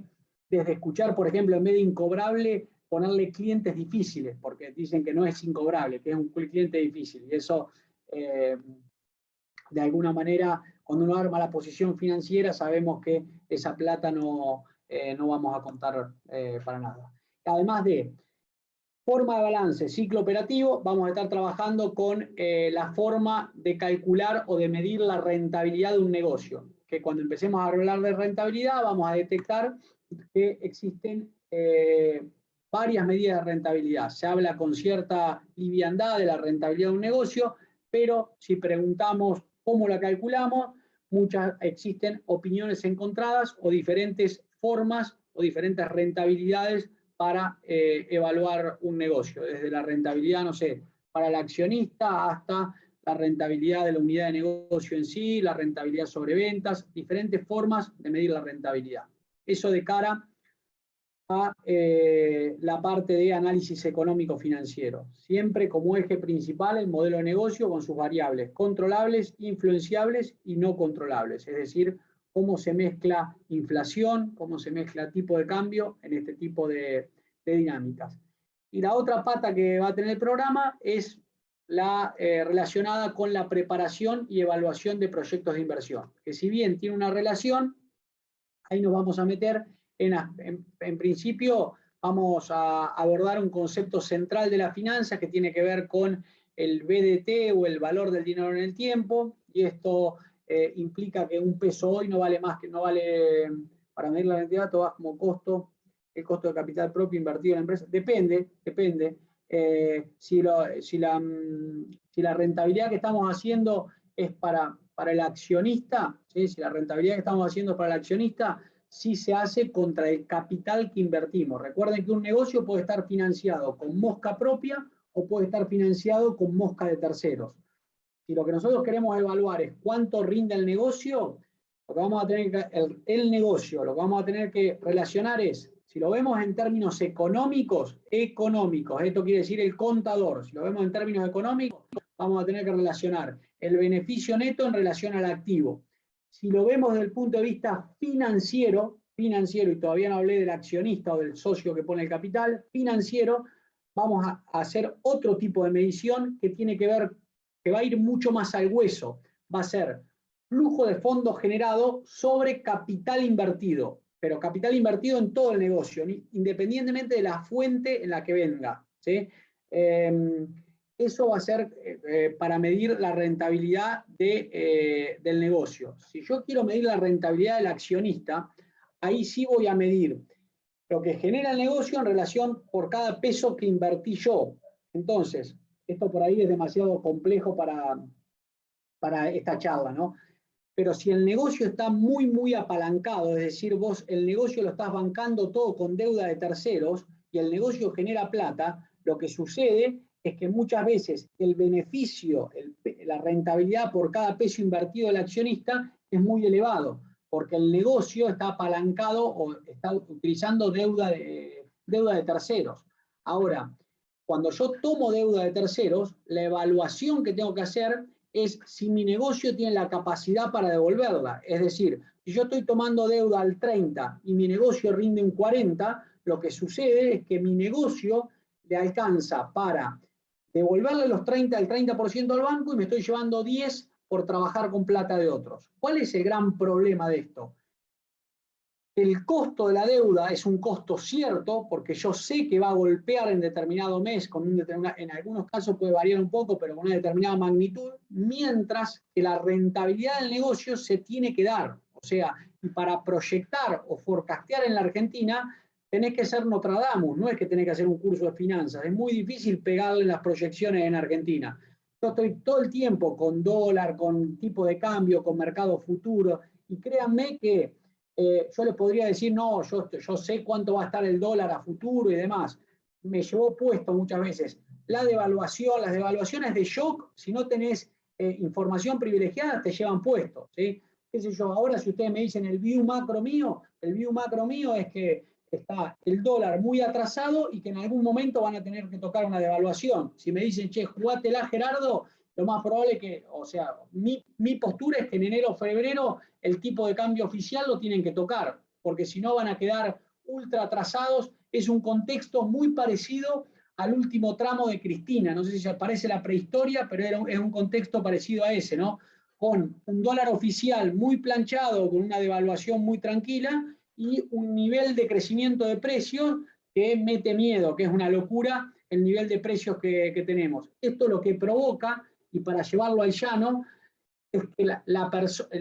desde escuchar, por ejemplo, en vez de incobrable, ponerle clientes difíciles, porque dicen que no es incobrable, que es un cliente difícil. Y eso, de alguna manera, cuando uno arma la posición financiera, sabemos que esa plata no vamos a contar para nada. Además de forma de balance, ciclo operativo, vamos a estar trabajando con la forma de calcular o de medir la rentabilidad de un negocio. Que cuando empecemos a hablar de rentabilidad, vamos a detectar que existen varias medidas de rentabilidad. Se habla con cierta liviandad de la rentabilidad de un negocio, pero si preguntamos cómo la calculamos, existen opiniones encontradas o diferentes formas o diferentes rentabilidades para evaluar un negocio, desde la rentabilidad, no sé, para el accionista hasta la rentabilidad de la unidad de negocio en sí, la rentabilidad sobre ventas, diferentes formas de medir la rentabilidad. Eso de cara a la parte de análisis económico financiero. Siempre como eje principal el modelo de negocio con sus variables controlables, influenciables y no controlables, es decir, cómo se mezcla inflación, cómo se mezcla tipo de cambio en este tipo de dinámicas. Y la otra pata que va a tener el programa es la relacionada con la preparación y evaluación de proyectos de inversión, que si bien tiene una relación, ahí nos vamos a meter en principio vamos a abordar un concepto central de la finanza que tiene que ver con el BDT o el valor del dinero en el tiempo, y esto implica que un peso hoy no vale más que, no vale, para medir la rentabilidad, todo va como costo, el costo de capital propio invertido en la empresa, depende, si la rentabilidad que estamos haciendo es para el accionista, ¿sí? Si la rentabilidad que estamos haciendo es para el accionista, sí se hace contra el capital que invertimos. Recuerden que un negocio puede estar financiado con mosca propia o puede estar financiado con mosca de terceros. Si lo que nosotros queremos evaluar es cuánto rinde el negocio, lo que vamos a tener que, el negocio, lo que vamos a tener que relacionar es, si lo vemos en términos económicos, esto quiere decir el contador, si lo vemos en términos económicos, vamos a tener que relacionar el beneficio neto en relación al activo. Si lo vemos desde el punto de vista financiero, y todavía no hablé del accionista o del socio que pone el capital, financiero, vamos a hacer otro tipo de medición que tiene que ver, que va a ir mucho más al hueso. Va a ser flujo de fondos generado sobre capital invertido, pero capital invertido en todo el negocio, independientemente de la fuente en la que venga, ¿sí? Eso va a ser para medir la rentabilidad del negocio. Si yo quiero medir la rentabilidad del accionista, ahí sí voy a medir lo que genera el negocio en relación por cada peso que invertí yo. Entonces, esto por ahí es demasiado complejo para esta charla, ¿no? Pero si el negocio está muy, muy apalancado, es decir, vos el negocio lo estás bancando todo con deuda de terceros y el negocio genera plata, lo que sucede es que muchas veces el beneficio, la rentabilidad por cada peso invertido del accionista es muy elevado, porque el negocio está apalancado o está utilizando deuda de terceros. Ahora, cuando yo tomo deuda de terceros, la evaluación que tengo que hacer es si mi negocio tiene la capacidad para devolverla. Es decir, si yo estoy tomando deuda al 30 y mi negocio rinde un 40, lo que sucede es que mi negocio le alcanza para devolverle los 30, el 30% al banco y me estoy llevando 10 por trabajar con plata de otros. ¿Cuál es el gran problema de esto? El costo de la deuda es un costo cierto, porque yo sé que va a golpear en determinado mes, en algunos casos puede variar un poco, pero con una determinada magnitud, mientras que la rentabilidad del negocio se tiene que dar. O sea, y para proyectar o forecastear en la Argentina, tenés que ser Nostradamus, no es que tenés que hacer un curso de finanzas, es muy difícil pegarle las proyecciones en Argentina. Yo estoy todo el tiempo con dólar, con tipo de cambio, con mercado futuro, y créanme que yo les podría decir, no, yo sé cuánto va a estar el dólar a futuro y demás. Me llevó puesto muchas veces las devaluaciones de shock, si no tenés información privilegiada, te llevan puesto, ¿sí? ¿Qué sé yo? Ahora si ustedes me dicen el view macro mío es que está el dólar muy atrasado y que en algún momento van a tener que tocar una devaluación. Si me dicen, che, jugátela, Gerardo, lo más probable que, o sea, mi postura es que en enero o febrero el tipo de cambio oficial lo tienen que tocar, porque si no van a quedar ultra atrasados. Es un contexto muy parecido al último tramo de Cristina. No sé si parece la prehistoria, pero es un contexto parecido a ese, ¿no? Con un dólar oficial muy planchado, con una devaluación muy tranquila y un nivel de crecimiento de precios que mete miedo, que es una locura el nivel de precios que tenemos. Esto lo que provoca, y para llevarlo al llano, es que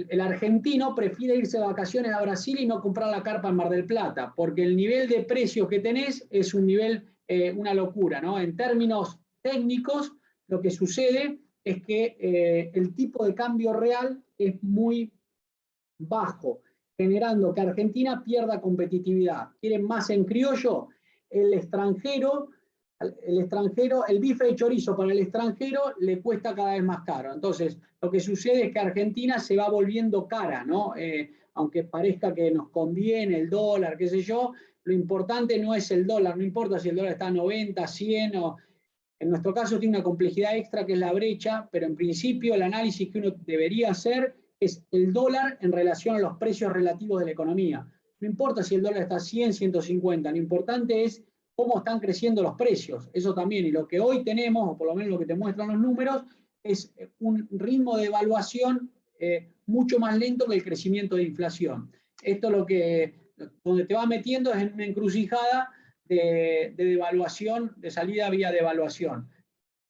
el argentino prefiere irse de vacaciones a Brasil y no comprar la carpa en Mar del Plata, porque el nivel de precios que tenés es un nivel, una locura, ¿no? En términos técnicos, lo que sucede es que el tipo de cambio real es muy bajo, generando que Argentina pierda competitividad. ¿Quieren más en criollo? El extranjero, el bife de chorizo para el extranjero le cuesta cada vez más caro. Entonces, lo que sucede es que Argentina se va volviendo cara, ¿no? Aunque parezca que nos conviene el dólar, qué sé yo, lo importante no es el dólar, no importa si el dólar está a 90, 100 o... En nuestro caso tiene una complejidad extra que es la brecha, pero en principio el análisis que uno debería hacer es el dólar en relación a los precios relativos de la economía. No importa si el dólar está a 100, 150, lo importante es cómo están creciendo los precios. Eso también, y lo que hoy tenemos, o por lo menos lo que te muestran los números, es un ritmo de evaluación mucho más lento que el crecimiento de inflación. Esto lo que, donde te va metiendo es en una encrucijada de devaluación, de salida vía devaluación.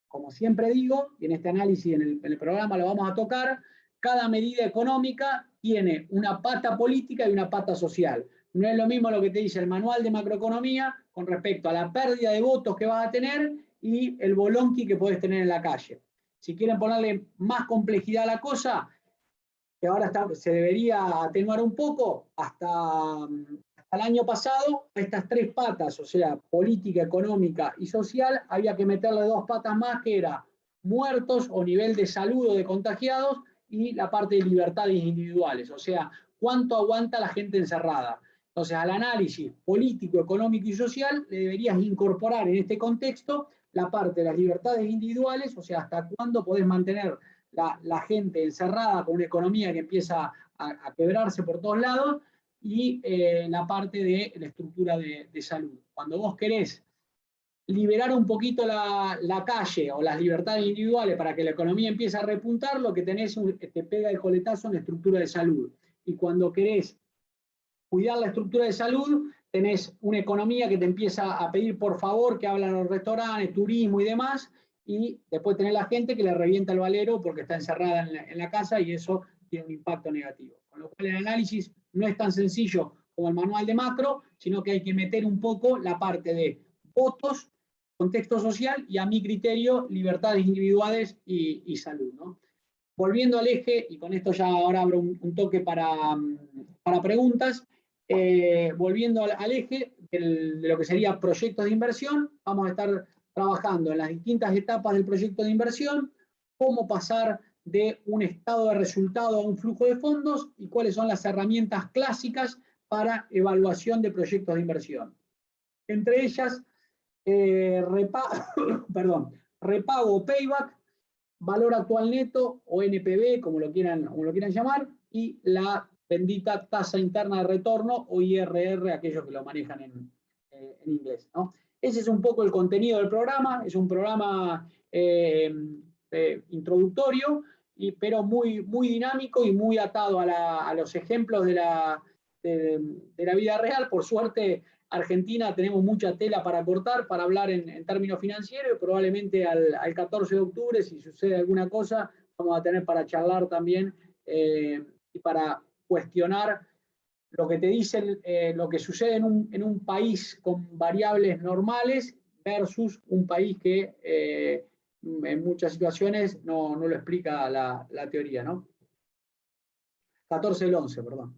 Como siempre digo, y en este análisis, en el programa lo vamos a tocar, cada medida económica tiene una pata política y una pata social. No es lo mismo lo que te dice el manual de macroeconomía con respecto a la pérdida de votos que vas a tener y el bolonqui que podés tener en la calle. Si quieren ponerle más complejidad a la cosa, que ahora se debería atenuar un poco, hasta el año pasado, estas tres patas, o sea, política, económica y social, había que meterle dos patas más, que era muertos o nivel de salud o de contagiados, y la parte de libertades individuales, o sea, cuánto aguanta la gente encerrada. Entonces, al análisis político, económico y social, le deberías incorporar en este contexto la parte de las libertades individuales, o sea, hasta cuándo podés mantener la gente encerrada con una economía que empieza a quebrarse por todos lados, y la parte de la estructura de salud. Cuando vos querés liberar un poquito la calle o las libertades individuales para que la economía empiece a repuntar, lo que tenés te pega el coletazo en la estructura de salud. Y cuando querés cuidar la estructura de salud, tenés una economía que te empieza a pedir por favor, que hablan los restaurantes, turismo y demás, y después tenés la gente que le revienta el valero porque está encerrada en la casa, y eso tiene un impacto negativo. Con lo cual el análisis no es tan sencillo como el manual de macro, sino que hay que meter un poco la parte de votos, contexto social y, a mi criterio, libertades individuales y salud, ¿no? Volviendo al eje, y con esto ya ahora abro un toque para preguntas, volviendo al eje de lo que sería proyectos de inversión, vamos a estar trabajando en las distintas etapas del proyecto de inversión, cómo pasar de un estado de resultado a un flujo de fondos y cuáles son las herramientas clásicas para evaluación de proyectos de inversión. Entre ellas, repago o payback, valor actual neto o NPV, como lo quieran llamar, y la bendita tasa interna de retorno o IRR, aquellos que lo manejan en inglés, ¿no? Ese es un poco el contenido del programa. Es un programa introductorio, pero muy, muy dinámico y muy atado a los ejemplos de la vida real. Por suerte, Argentina tenemos mucha tela para cortar, para hablar en términos financieros, y probablemente al 14 de octubre, si sucede alguna cosa, vamos a tener para charlar también y para cuestionar lo que te dicen, lo que sucede en un país con variables normales versus un país que en muchas situaciones no lo explica la teoría, ¿no? 14 del 11, perdón.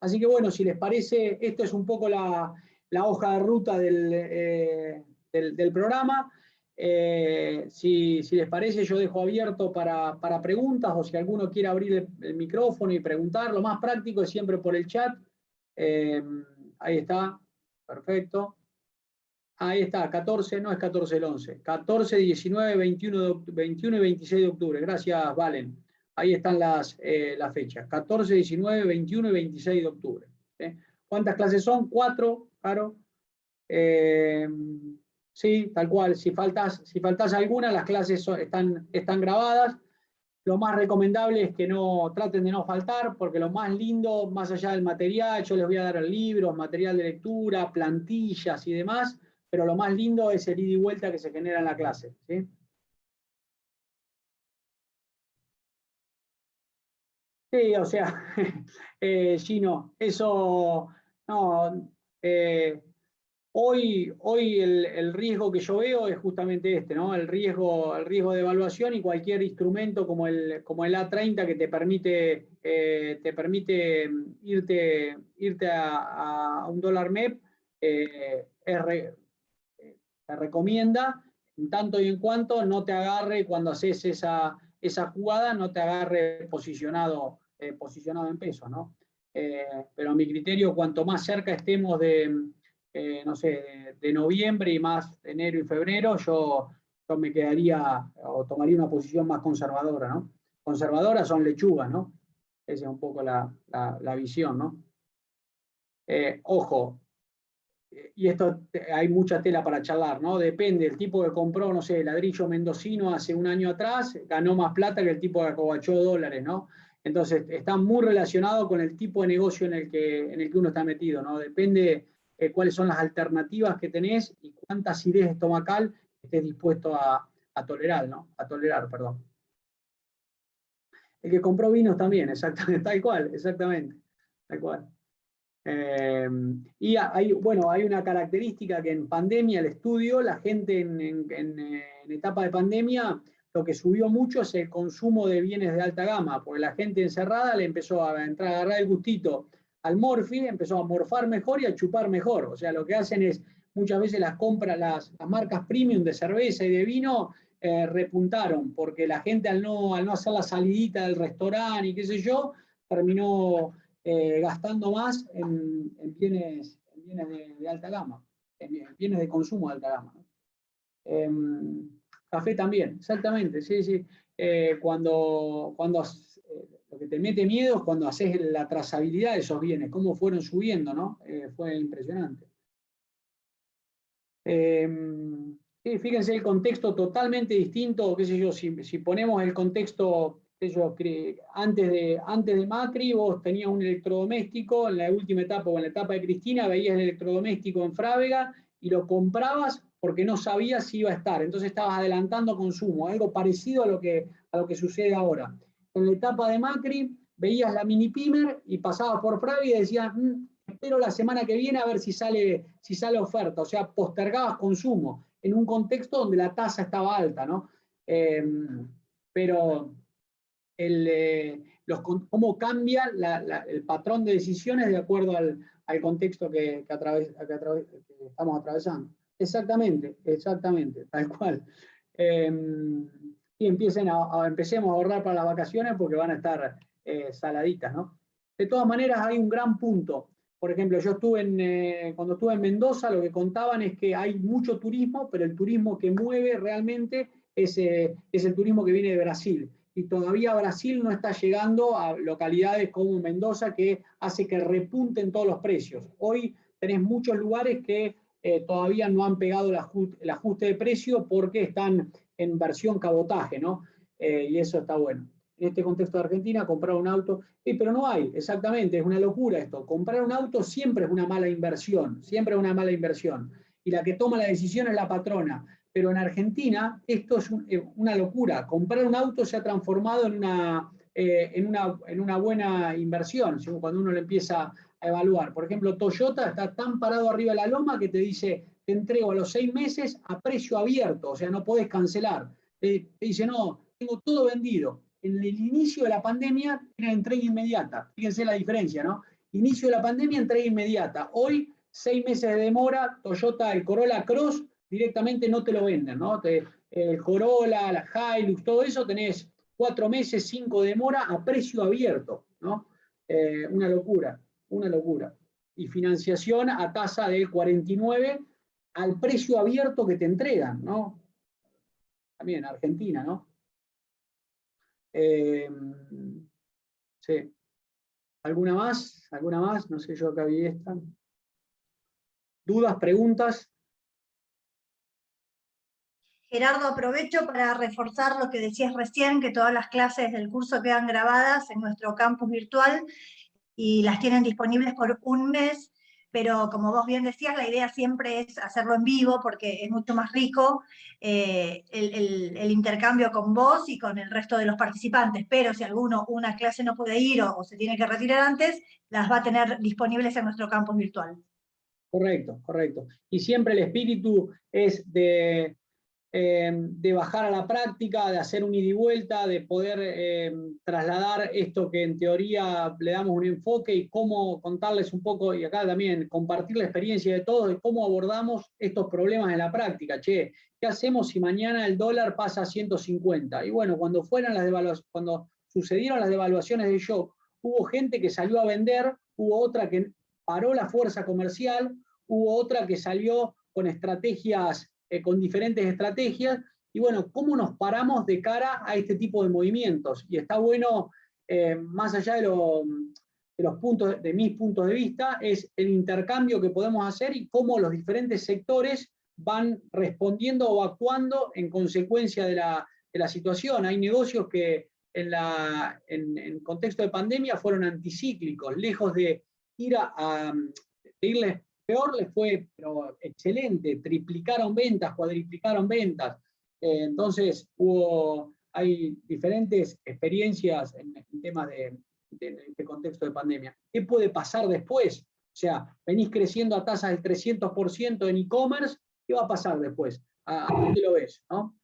Así que bueno, si les parece, esto es un poco la hoja de ruta del programa. Si les parece, yo dejo abierto para preguntas, o si alguno quiere abrir el micrófono y preguntar. Lo más práctico es siempre por el chat. Ahí está, perfecto. Ahí está, 14, no es 14 del 11, 14, 19, 21 y 26 de octubre. Gracias, Valen. Ahí están las fechas, 14, 19, 21 y 26 de octubre. ¿sí? ¿Cuántas clases son? 4, claro. Sí, tal cual. Si faltas alguna, las clases están grabadas. Lo más recomendable es que no traten de no faltar, porque lo más lindo, más allá del material, yo les voy a dar libros, material de lectura, plantillas y demás, pero lo más lindo es el ida y vuelta que se genera en la clase, ¿sí? Sí, o sea, Gino, eso, no, hoy el riesgo que yo veo es justamente este, ¿no? El riesgo de evaluación y cualquier instrumento como el A30 que te permite irte a un dólar MEP, se recomienda en tanto y en cuanto no te agarre cuando haces esa jugada, no te agarre posicionado en peso, ¿no? Pero a mi criterio, cuanto más cerca estemos no sé, de noviembre y más enero y febrero, yo me quedaría o tomaría una posición más conservadora, ¿no? Conservadora son lechugas, ¿no? Esa es un poco la visión, ¿no? Ojo, y esto hay mucha tela para charlar, ¿no? Depende, el tipo que compró, no sé, ladrillo mendocino hace un año atrás, ganó más plata que el tipo que acobachó dólares, ¿no? Entonces, está muy relacionado con el tipo de negocio en el que uno está metido, ¿no? Depende cuáles son las alternativas que tenés y cuánta acidez estomacal estés dispuesto a tolerar, ¿no? A tolerar, perdón. El que compró vinos también, exactamente, tal cual, exactamente, tal cual. Y bueno, hay una característica que en pandemia, el estudio, la gente en etapa de pandemia, lo que subió mucho es el consumo de bienes de alta gama, porque la gente encerrada le empezó a entrar a agarrar el gustito al morfi, empezó a morfar mejor y a chupar mejor. O sea, lo que hacen es muchas veces las compras, las marcas premium de cerveza y de vino repuntaron, porque la gente al no hacer la salidita del restaurante y qué sé yo, terminó gastando más en bienes de alta gama, en bienes de consumo de alta gama, ¿no? Café también, exactamente, sí, sí. Lo que te mete miedo es cuando haces la trazabilidad de esos bienes, cómo fueron subiendo, ¿no? Fue impresionante. Eh, sí, fíjense el contexto totalmente distinto, qué sé yo, si ponemos el contexto, qué sé yo, antes de Macri, vos tenías un electrodoméstico, en la última etapa o en la etapa de Cristina, veías el electrodoméstico en Frávega y lo comprabas porque no sabías si iba a estar, entonces estabas adelantando consumo, algo parecido a lo que sucede ahora. En la etapa de Macri, veías la mini Pimer y pasabas por Frávega y decías, espero la semana que viene a ver si sale oferta, o sea, postergabas consumo en un contexto donde la tasa estaba alta, ¿no? Pero cómo cambia el patrón de decisiones de acuerdo al contexto que estamos atravesando. Exactamente, exactamente, tal cual. Y empecemos a ahorrar para las vacaciones porque van a estar saladitas, ¿no? De todas maneras, hay un gran punto. Por ejemplo, cuando estuve en Mendoza, lo que contaban es que hay mucho turismo, pero el turismo que mueve realmente es el turismo que viene de Brasil. Y todavía Brasil no está llegando a localidades como Mendoza, que hace que repunten todos los precios. Hoy tenés muchos lugares que todavía no han pegado el ajuste de precio porque están en versión cabotaje, ¿no? Y eso está bueno. En este contexto de Argentina, comprar un auto, pero no hay, exactamente, es una locura esto. Comprar un auto siempre es una mala inversión, siempre es una mala inversión. Y la que toma la decisión es la patrona. Pero en Argentina esto es una locura. Comprar un auto se ha transformado en una buena inversión, cuando uno lo empieza a evaluar. Por ejemplo, Toyota está tan parado arriba de la loma que te dice, te entrego a los 6 meses a precio abierto, o sea, no podés cancelar. Te dice, no, tengo todo vendido. En el inicio de la pandemia era entrega inmediata. Fíjense la diferencia, ¿no? Inicio de la pandemia, entrega inmediata. Hoy, 6 meses de demora, Toyota, el Corolla Cross, directamente no te lo venden, ¿no? El Corolla, la Hilux, todo eso tenés 4 meses, 5 de demora a precio abierto, ¿no? Una locura, una locura. Y financiación a tasa del 49 al precio abierto que te entregan, ¿no? También Argentina, ¿no? Sí. ¿Alguna más? ¿Alguna más? No sé, yo acá vi esta. ¿Dudas, preguntas? Gerardo, aprovecho para reforzar lo que decías recién, que todas las clases del curso quedan grabadas en nuestro campus virtual y las tienen disponibles por un mes, pero como vos bien decías, la idea siempre es hacerlo en vivo porque es mucho más rico el intercambio con vos y con el resto de los participantes, pero si alguno una clase no puede ir o se tiene que retirar antes, las va a tener disponibles en nuestro campus virtual. Correcto, correcto. Y siempre el espíritu es de bajar a la práctica, de hacer un ida y vuelta, de poder trasladar esto que en teoría le damos un enfoque y cómo contarles un poco, y acá también compartir la experiencia de todos, de cómo abordamos estos problemas en la práctica. Che, ¿qué hacemos si mañana el dólar pasa a 150? Y bueno, cuando sucedieron las devaluaciones de shock, hubo gente que salió a vender, hubo otra que paró la fuerza comercial, hubo otra que salió con estrategias, con diferentes estrategias, y bueno, ¿cómo nos paramos de cara a este tipo de movimientos? Y está bueno, más allá de mis puntos de vista, es el intercambio que podemos hacer y cómo los diferentes sectores van respondiendo o actuando en consecuencia de la situación. Hay negocios que en contexto de pandemia fueron anticíclicos, lejos de irles peor, les fue pero excelente, triplicaron ventas, cuadriplicaron ventas. Entonces hay diferentes experiencias en temas de este contexto de pandemia. ¿Qué puede pasar después? O sea, venís creciendo a tasas del 300% en e-commerce, ¿qué va a pasar después? ¿A dónde lo ves? ¿No?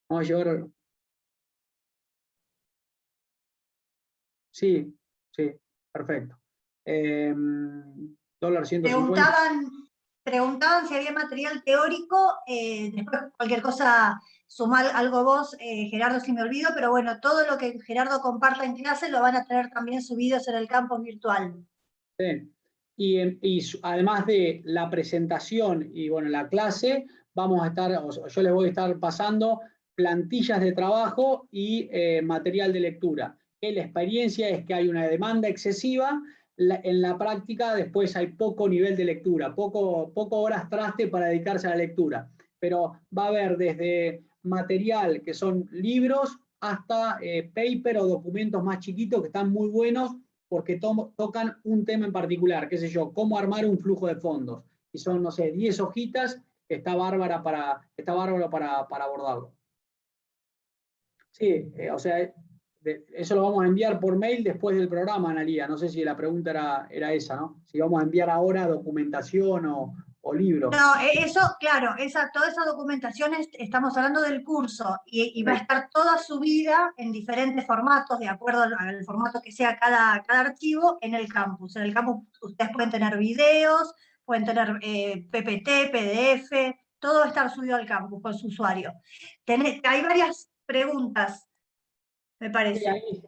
Vamos a llevar... Sí, sí, perfecto. Dólar 150. Preguntaban si había material teórico, después cualquier cosa, sumar algo vos, Gerardo, si me olvido, pero bueno, todo lo que Gerardo comparta en clase lo van a tener también subidos en el campus virtual. Sí. Y además de la presentación y bueno, la clase, vamos a estar, yo les voy a estar pasando plantillas de trabajo y material de lectura. La experiencia es que hay una demanda excesiva, en la práctica después hay poco nivel de lectura, poco horas traste para dedicarse a la lectura, pero va a haber desde material que son libros hasta paper o documentos más chiquitos que están muy buenos porque tocan un tema en particular, qué sé yo, cómo armar un flujo de fondos. Y son, no sé, 10 hojitas, está bárbaro para abordarlo. Sí, o sea, eso lo vamos a enviar por mail después del programa, Analía. No sé si la pregunta era esa, ¿no? Si vamos a enviar ahora documentación o libros. No, eso, claro, toda esa documentación estamos hablando del curso y va a estar toda subida en diferentes formatos, de acuerdo al formato que sea cada archivo, en el campus. En el campus ustedes pueden tener videos, pueden tener PPT, PDF, todo va a estar subido al campus con su usuario. Hay varias preguntas, me parece. Ahí,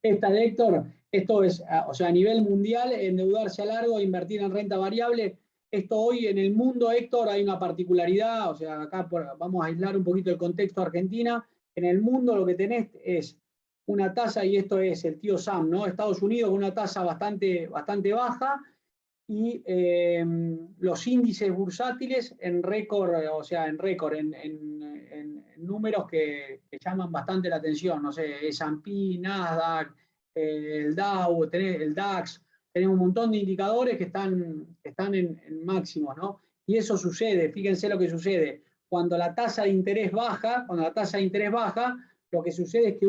esta de Héctor, esto es, o sea, a nivel mundial, endeudarse a largo, invertir en renta variable. Esto hoy en el mundo, Héctor, hay una particularidad, o sea, acá vamos a aislar un poquito el contexto Argentina. En el mundo lo que tenés es una tasa, y esto es el tío Sam, ¿no? Estados Unidos con una tasa bastante baja, y los índices bursátiles en récord, o sea, en récord, en números que llaman bastante la atención, no sé, S&P, Nasdaq, el Dow, el DAX, tenemos un montón de indicadores que están en máximos, ¿no? Y eso sucede, fíjense lo que sucede, cuando la tasa de interés baja, lo que sucede es que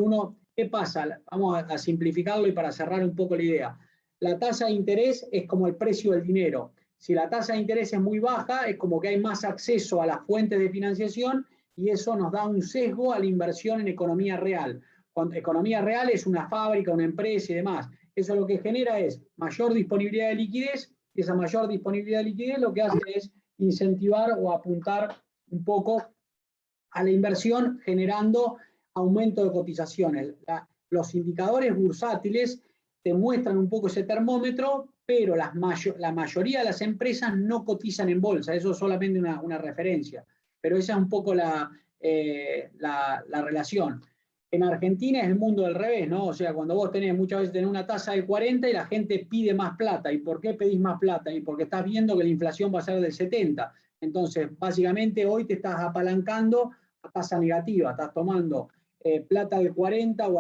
¿qué pasa? Vamos a simplificarlo y para cerrar un poco la idea. La tasa de interés es como el precio del dinero. Si la tasa de interés es muy baja, es como que hay más acceso a las fuentes de financiación y eso nos da un sesgo a la inversión en economía real. Cuando economía real es una fábrica, una empresa y demás. Eso lo que genera es mayor disponibilidad de liquidez y esa mayor disponibilidad de liquidez lo que hace es incentivar o apuntar un poco a la inversión generando aumento de cotizaciones. Los indicadores bursátiles te muestran un poco ese termómetro, pero la mayoría de las empresas no cotizan en bolsa, eso es solamente una referencia, pero esa es un poco la relación. En Argentina es el mundo del revés, ¿no? O sea, cuando vos muchas veces tenés una tasa del 40 y la gente pide más plata. ¿Y por qué pedís más plata? Y porque estás viendo que la inflación va a ser del 70. Entonces, básicamente hoy te estás apalancando a tasa negativa, estás tomando plata del 40 o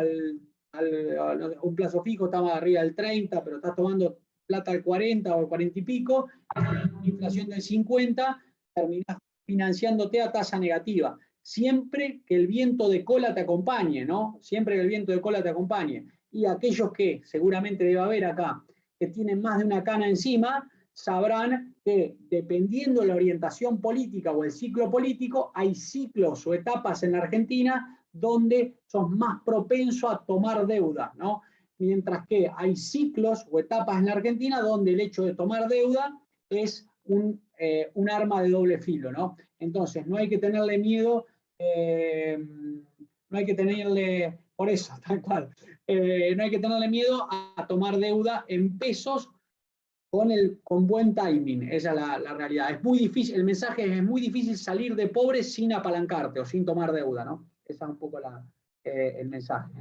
un plazo fijo, está más arriba del 30, pero estás tomando plata del 40 o el 40 y pico, una inflación del 50, terminás financiándote a tasa negativa. Siempre que el viento de cola te acompañe, ¿no? Siempre que el viento de cola te acompañe. Y aquellos que, seguramente debe haber acá, que tienen más de una cana encima, sabrán que dependiendo de la orientación política o el ciclo político, hay ciclos o etapas en la Argentina donde sos más propenso a tomar deuda, ¿no? Mientras que hay ciclos o etapas en la Argentina donde el hecho de tomar deuda es un arma de doble filo, ¿no? Entonces, no hay que tenerle miedo, no hay que tenerle, por eso, tal cual, no hay que tenerle miedo a tomar deuda en pesos con buen timing, esa es la realidad. Es muy difícil, el mensaje es muy difícil salir de pobre sin apalancarte o sin tomar deuda, ¿no? Ese es un poco el mensaje.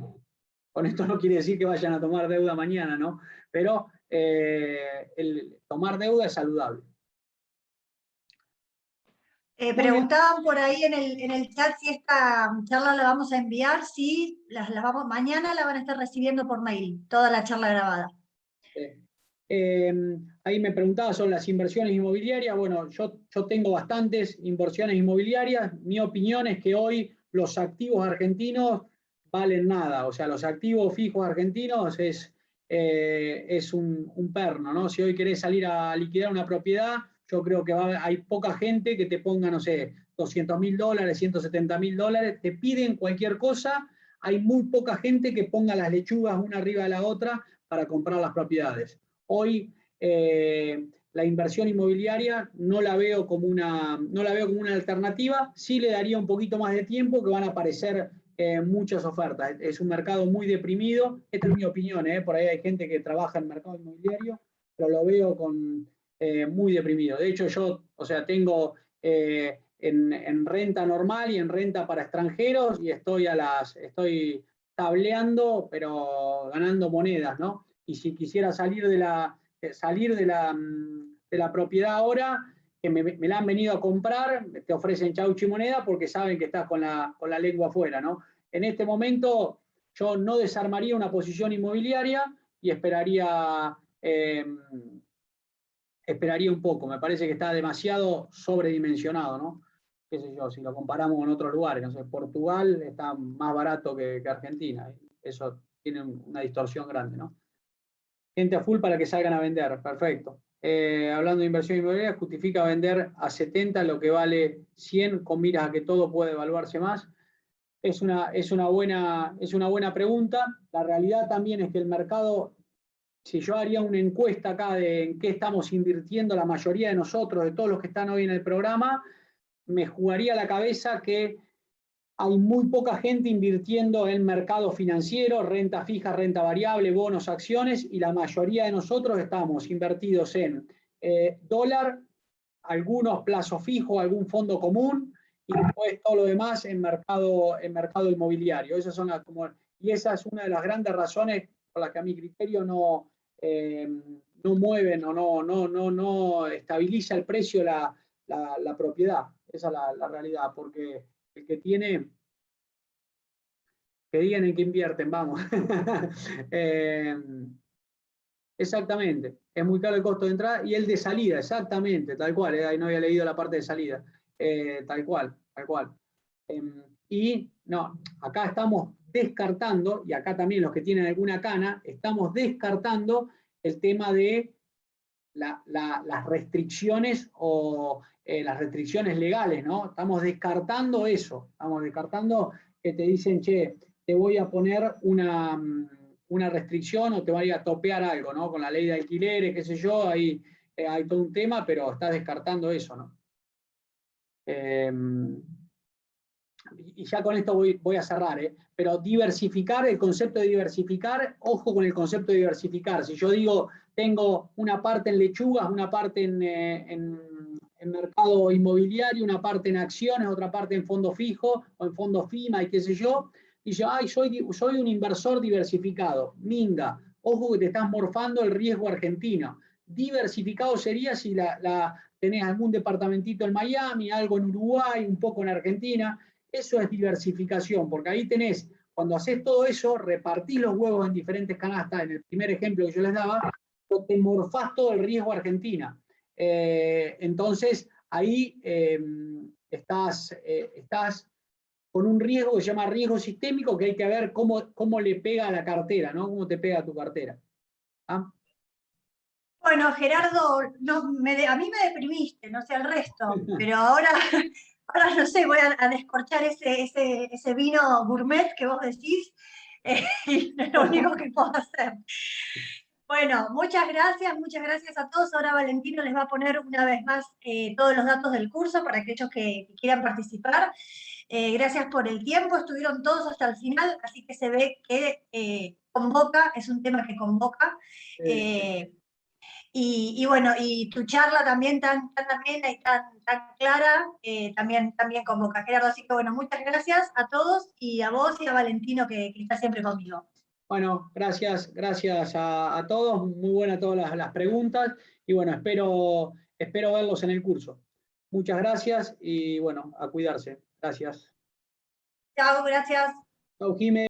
Con esto no quiere decir que vayan a tomar deuda mañana, ¿no? Pero el tomar deuda es saludable. Preguntaban por ahí en el chat si esta charla la vamos a enviar, sí, mañana la van a estar recibiendo por mail, toda la charla grabada. Ahí me preguntaba sobre las inversiones inmobiliarias. Bueno, yo tengo bastantes inversiones inmobiliarias. Mi opinión es que hoy los activos argentinos valen nada. O sea, los activos fijos argentinos es un perno, ¿no? Si hoy querés salir a liquidar una propiedad, yo creo que hay poca gente que te ponga, no sé, $200.000, $170.000, te piden cualquier cosa. Hay muy poca gente que ponga las lechugas una arriba de la otra para comprar las propiedades. Hoy la inversión inmobiliaria no la veo como una alternativa, sí le daría un poquito más de tiempo, que van a aparecer muchas ofertas. Es un mercado muy deprimido, esta es mi opinión, por ahí hay gente que trabaja en el mercado inmobiliario, pero lo veo muy deprimido. De hecho, yo, o sea, tengo en renta normal y en renta para extranjeros y estoy tableando, pero ganando monedas, ¿no? Y si quisiera salir de la propiedad ahora, que me la han venido a comprar, te ofrecen chauchi moneda porque saben que estás con la lengua afuera, ¿no? En este momento yo no desarmaría una posición inmobiliaria y esperaría un poco. Me parece que está demasiado sobredimensionado, ¿no? Qué sé yo, si lo comparamos con otros lugares, no sé, Portugal está más barato que Argentina. Eso tiene una distorsión grande, ¿no? Gente a full para que salgan a vender, perfecto. Hablando de inversión inmobiliaria, justifica vender a 70 lo que vale 100 con miras a que todo puede evaluarse más. Es una buena pregunta. La realidad también es que el mercado, si yo haría una encuesta acá de en qué estamos invirtiendo la mayoría de nosotros, de todos los que están hoy en el programa, me jugaría la cabeza que hay muy poca gente invirtiendo en mercado financiero, renta fija, renta variable, bonos, acciones, y la mayoría de nosotros estamos invertidos en dólar, algunos plazos fijos, algún fondo común, y después todo lo demás en mercado inmobiliario. Y esa es una de las grandes razones por las que a mi criterio no mueven o no estabiliza el precio la propiedad. Esa es la realidad, porque el que tiene, que digan en qué invierten, vamos. Exactamente, es muy caro el costo de entrada y el de salida, exactamente, tal cual, ahí no había leído la parte de salida, tal cual. Y no, acá estamos descartando, y acá también los que tienen alguna cana, estamos descartando el tema de las restricciones o las restricciones legales, ¿no? Estamos descartando eso, estamos descartando que te dicen, che, te voy a poner una restricción o te voy a topear algo, ¿no? Con la ley de alquileres, qué sé yo, ahí hay todo un tema, pero estás descartando eso, ¿no? Y ya con esto voy a cerrar, pero diversificar, el concepto de diversificar, ojo con el concepto de diversificar. Si yo digo, tengo una parte en lechugas, una parte en mercado inmobiliario, una parte en acciones, otra parte en fondo fijo o en fondo FIMA y qué sé yo, dice, ay, soy un inversor diversificado. Minga, ojo que te estás morfando el riesgo argentino. Diversificado sería si tenés algún departamentito en Miami, algo en Uruguay, un poco en Argentina. Eso es diversificación, porque ahí tenés, cuando haces todo eso, repartís los huevos en diferentes canastas, en el primer ejemplo que yo les daba, te morfás todo el riesgo Argentina. Entonces, ahí estás con un riesgo que se llama riesgo sistémico, que hay que ver cómo le pega a la cartera, ¿no? Cómo te pega a tu cartera. ¿Ah? Bueno, Gerardo, no, a mí me deprimiste, no sé al resto, pero ahora no sé, voy a descorchar ese vino gourmet que vos decís, y es lo único que puedo hacer. Bueno, muchas gracias a todos. Ahora Valentino les va a poner una vez más todos los datos del curso para aquellos que quieran participar. Gracias por el tiempo, estuvieron todos hasta el final, así que se ve que convoca, es un tema que convoca. Y bueno, y tu charla también tan amena y tan clara, también convoca, Gerardo. Así que bueno, muchas gracias a todos y a vos y a Valentino que está siempre conmigo. Bueno, gracias a todos, muy buenas todas las preguntas y bueno, espero verlos en el curso. Muchas gracias y bueno, a cuidarse. Gracias. Chao, gracias. Chau, Jimé.